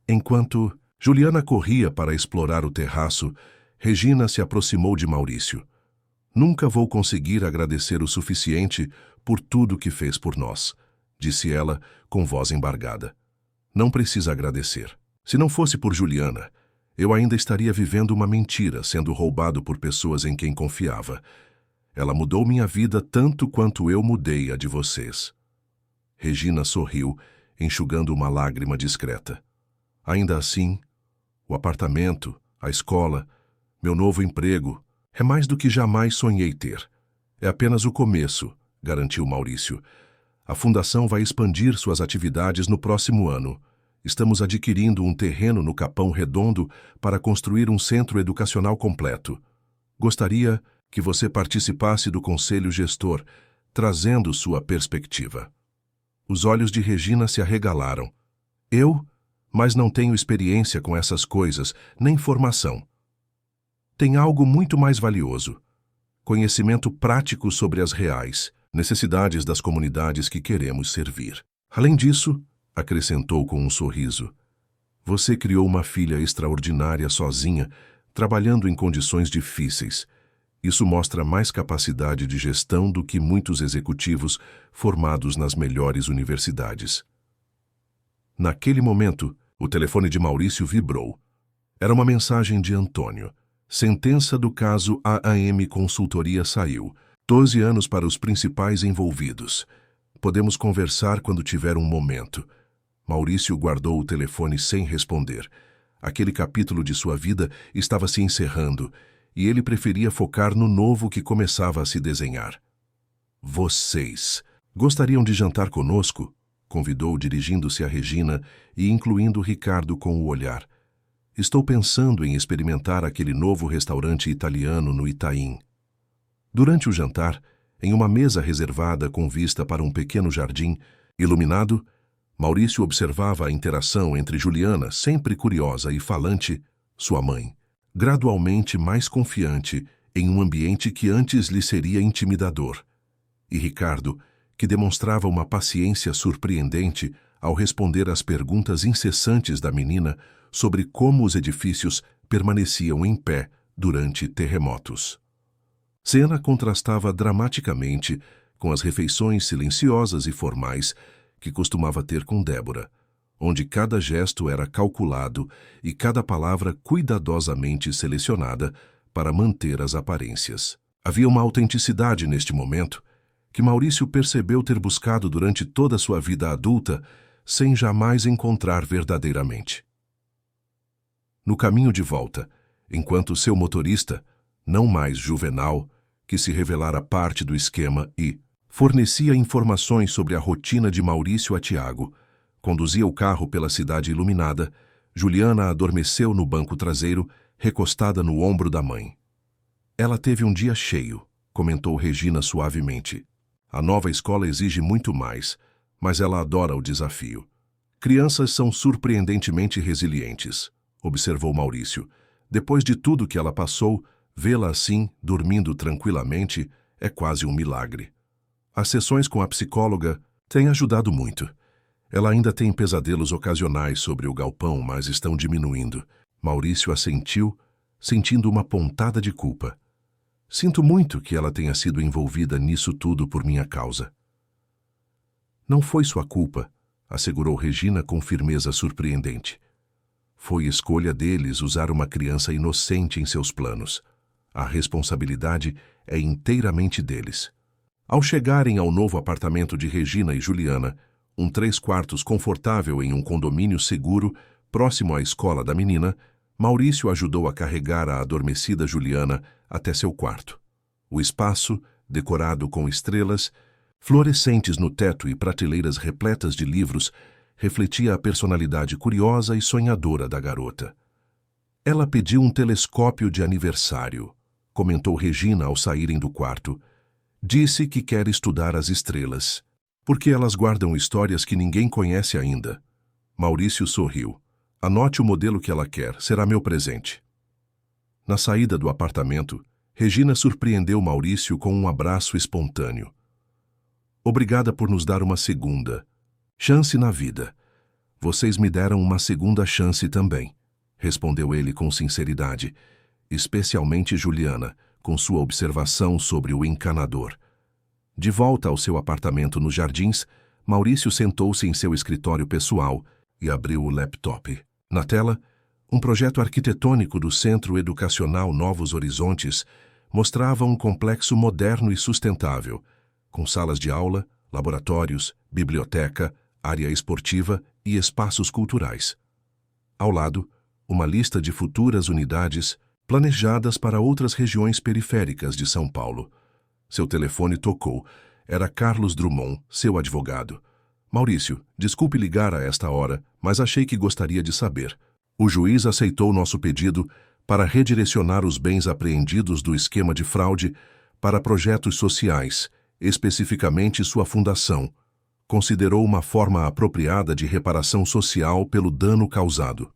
Enquanto Juliana corria para explorar o terraço, Regina se aproximou de Maurício. Nunca vou conseguir agradecer o suficiente por tudo que fez por nós, disse ela com voz embargada. Não precisa agradecer. Se não fosse por Juliana, eu ainda estaria vivendo uma mentira, sendo roubado por pessoas em quem confiava. Ela mudou minha vida tanto quanto eu mudei a de vocês. Regina sorriu, enxugando uma lágrima discreta. Ainda assim, o apartamento, a escola, meu novo emprego, é mais do que jamais sonhei ter. É apenas o começo, garantiu Maurício. A fundação vai expandir suas atividades no próximo ano. Estamos adquirindo um terreno no Capão Redondo para construir um centro educacional completo. Gostaria que você participasse do conselho gestor, trazendo sua perspectiva. Os olhos de Regina se arregalaram. Eu? Mas não tenho experiência com essas coisas, nem formação. Tem algo muito mais valioso: conhecimento prático sobre as reais necessidades das comunidades que queremos servir. Além disso, acrescentou com um sorriso, você criou uma filha extraordinária sozinha, trabalhando em condições difíceis. Isso mostra mais capacidade de gestão do que muitos executivos formados nas melhores universidades. Naquele momento, o telefone de Maurício vibrou. Era uma mensagem de Antônio. Sentença do caso AAM Consultoria saiu. 12 anos para os principais envolvidos. Podemos conversar quando tiver um momento. Maurício guardou o telefone sem responder. Aquele capítulo de sua vida estava se encerrando e ele preferia focar no novo que começava a se desenhar. Vocês gostariam de jantar conosco? Convidou, dirigindo-se a Regina e incluindo Ricardo com o olhar. Estou pensando em experimentar aquele novo restaurante italiano no Itaim. Durante o jantar, em uma mesa reservada com vista para um pequeno jardim, iluminado, Maurício observava a interação entre Juliana, sempre curiosa e falante, sua mãe, gradualmente mais confiante em um ambiente que antes lhe seria intimidador, e Ricardo, que demonstrava uma paciência surpreendente ao responder às perguntas incessantes da menina sobre como os edifícios permaneciam em pé durante terremotos. Cena contrastava dramaticamente com as refeições silenciosas e formais que costumava ter com Débora, onde cada gesto era calculado e cada palavra cuidadosamente selecionada para manter as aparências. Havia uma autenticidade neste momento que Maurício percebeu ter buscado durante toda a sua vida adulta sem jamais encontrar verdadeiramente. No caminho de volta, enquanto seu motorista, não mais Juvenal, que se revelara parte do esquema e fornecia informações sobre a rotina de Maurício a Tiago, conduzia o carro pela cidade iluminada, Juliana adormeceu no banco traseiro, recostada no ombro da mãe. Ela teve um dia cheio, comentou Regina suavemente. A nova escola exige muito mais, mas ela adora o desafio. Crianças são surpreendentemente resilientes, observou Maurício. Depois de tudo que ela passou, Vê-la assim, dormindo tranquilamente, é quase um milagre. As sessões com a psicóloga têm ajudado muito. Ela ainda tem pesadelos ocasionais sobre o galpão, mas estão diminuindo. Maurício assentiu, sentindo uma pontada de culpa. Sinto muito que ela tenha sido envolvida nisso tudo por minha causa. Não foi sua culpa, assegurou Regina com firmeza surpreendente. Foi escolha deles usar uma criança inocente em seus planos. A responsabilidade é inteiramente deles. Ao chegarem ao novo apartamento de Regina e Juliana, um 3 quartos confortável em um condomínio seguro, próximo à escola da menina, Maurício ajudou a carregar a adormecida Juliana até seu quarto. O espaço, decorado com estrelas, fluorescentes no teto e prateleiras repletas de livros, refletia a personalidade curiosa e sonhadora da garota. Ela pediu um telescópio de aniversário, comentou Regina ao saírem do quarto. Disse que quer estudar as estrelas, porque elas guardam histórias que ninguém conhece ainda. Maurício sorriu. Anote o modelo que ela quer, será meu presente. Na saída do apartamento, Regina surpreendeu Maurício com um abraço espontâneo. Obrigada por nos dar uma segunda chance na vida. Vocês me deram uma segunda chance também, respondeu ele com sinceridade, especialmente Juliana, com sua observação sobre o encanador. De volta ao seu apartamento nos Jardins, Maurício sentou-se em seu escritório pessoal e abriu o laptop. Na tela, um projeto arquitetônico do Centro Educacional Novos Horizontes mostrava um complexo moderno e sustentável, com salas de aula, laboratórios, biblioteca, área esportiva e espaços culturais. Ao lado, uma lista de futuras unidades planejadas para outras regiões periféricas de São Paulo. Seu telefone tocou. Era Carlos Drummond, seu advogado. Maurício, desculpe ligar a esta hora, mas achei que gostaria de saber. O juiz aceitou nosso pedido para redirecionar os bens apreendidos do esquema de fraude para projetos sociais, especificamente sua fundação. Considerou uma forma apropriada de reparação social pelo dano causado.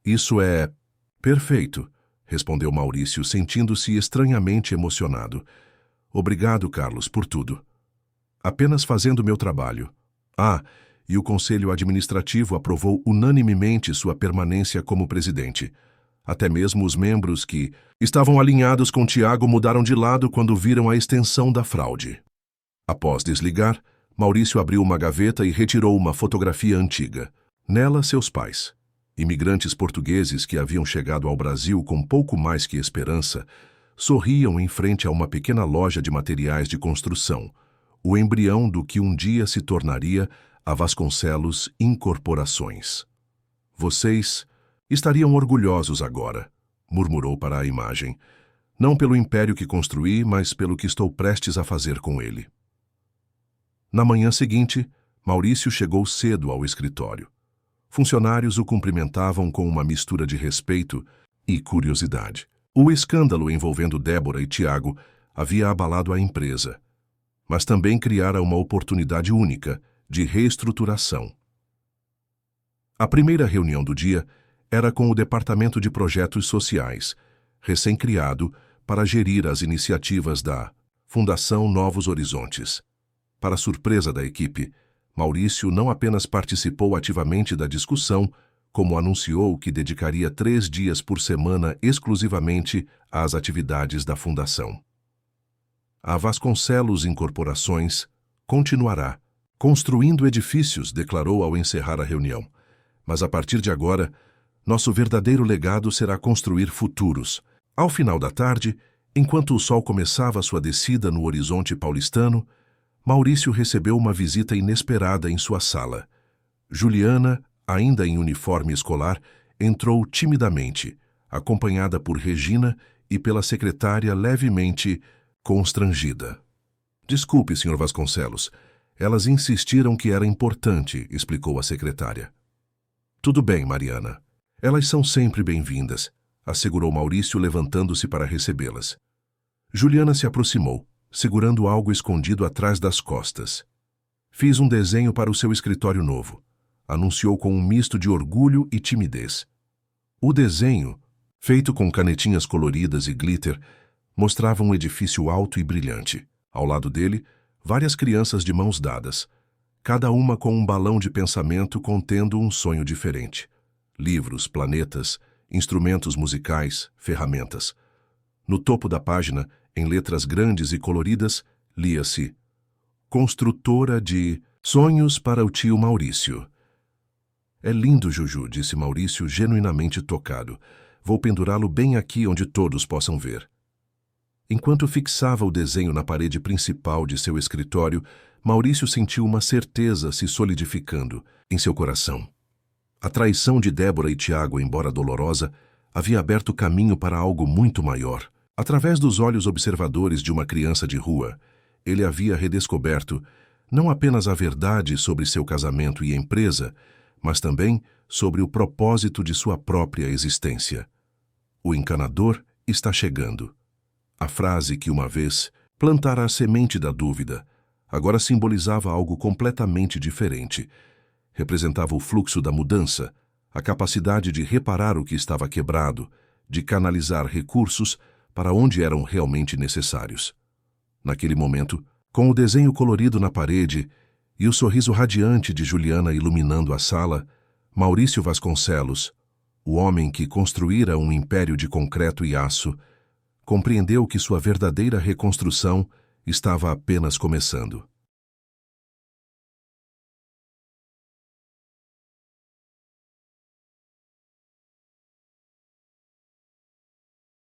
Isso é perfeito, respondeu Maurício, sentindo-se estranhamente emocionado. Obrigado, Carlos, por tudo. Apenas fazendo meu trabalho. E o Conselho Administrativo aprovou unanimemente sua permanência como presidente. Até mesmo os membros que estavam alinhados com Tiago mudaram de lado quando viram a extensão da fraude. Após desligar, Maurício abriu uma gaveta e retirou uma fotografia antiga. Nela, seus pais, imigrantes portugueses que haviam chegado ao Brasil com pouco mais que esperança, sorriam em frente a uma pequena loja de materiais de construção, o embrião do que um dia se tornaria a Vasconcelos Incorporações. Vocês estariam orgulhosos agora, murmurou para a imagem, não pelo império que construí, mas pelo que estou prestes a fazer com ele. Na manhã seguinte, Maurício chegou cedo ao escritório. Funcionários o cumprimentavam com uma mistura de respeito e curiosidade. O escândalo envolvendo Débora e Tiago havia abalado a empresa, mas também criara uma oportunidade única de reestruturação. A primeira reunião do dia era com o Departamento de Projetos Sociais, recém-criado para gerir as iniciativas da Fundação Novos Horizontes. Para surpresa da equipe, Maurício não apenas participou ativamente da discussão, como anunciou que dedicaria 3 dias por semana exclusivamente às atividades da Fundação. A Vasconcelos Incorporações continuará construindo edifícios, declarou ao encerrar a reunião. Mas a partir de agora, nosso verdadeiro legado será construir futuros. Ao final da tarde, enquanto o sol começava sua descida no horizonte paulistano, Maurício recebeu uma visita inesperada em sua sala. Juliana, ainda em uniforme escolar, entrou timidamente, acompanhada por Regina e pela secretária levemente constrangida. Desculpe, Sr. Vasconcelos. Elas insistiram que era importante, explicou a secretária. Tudo bem, Mariana. Elas são sempre bem-vindas, assegurou Maurício, levantando-se para recebê-las. Juliana se aproximou, segurando algo escondido atrás das costas. Fiz um desenho para o seu escritório novo, anunciou com um misto de orgulho e timidez. O desenho, feito com canetinhas coloridas e glitter, mostrava um edifício alto e brilhante. Ao lado dele, várias crianças de mãos dadas, cada uma com um balão de pensamento contendo um sonho diferente. Livros, planetas, instrumentos musicais, ferramentas. No topo da página, em letras grandes e coloridas, lia-se: Construtora de sonhos para o tio Maurício. É lindo, Juju, disse Maurício, genuinamente tocado. Vou pendurá-lo bem aqui onde todos possam ver. Enquanto fixava o desenho na parede principal de seu escritório, Maurício sentiu uma certeza se solidificando em seu coração. A traição de Débora e Tiago, embora dolorosa, havia aberto caminho para algo muito maior. Através dos olhos observadores de uma criança de rua, ele havia redescoberto não apenas a verdade sobre seu casamento e empresa, mas também sobre o propósito de sua própria existência. O encanador está chegando. A frase que uma vez plantara a semente da dúvida, agora simbolizava algo completamente diferente. Representava o fluxo da mudança, a capacidade de reparar o que estava quebrado, de canalizar recursos para onde eram realmente necessários. Naquele momento, com o desenho colorido na parede e o sorriso radiante de Juliana iluminando a sala, Maurício Vasconcelos, o homem que construíra um império de concreto e aço, compreendeu que sua verdadeira reconstrução estava apenas começando.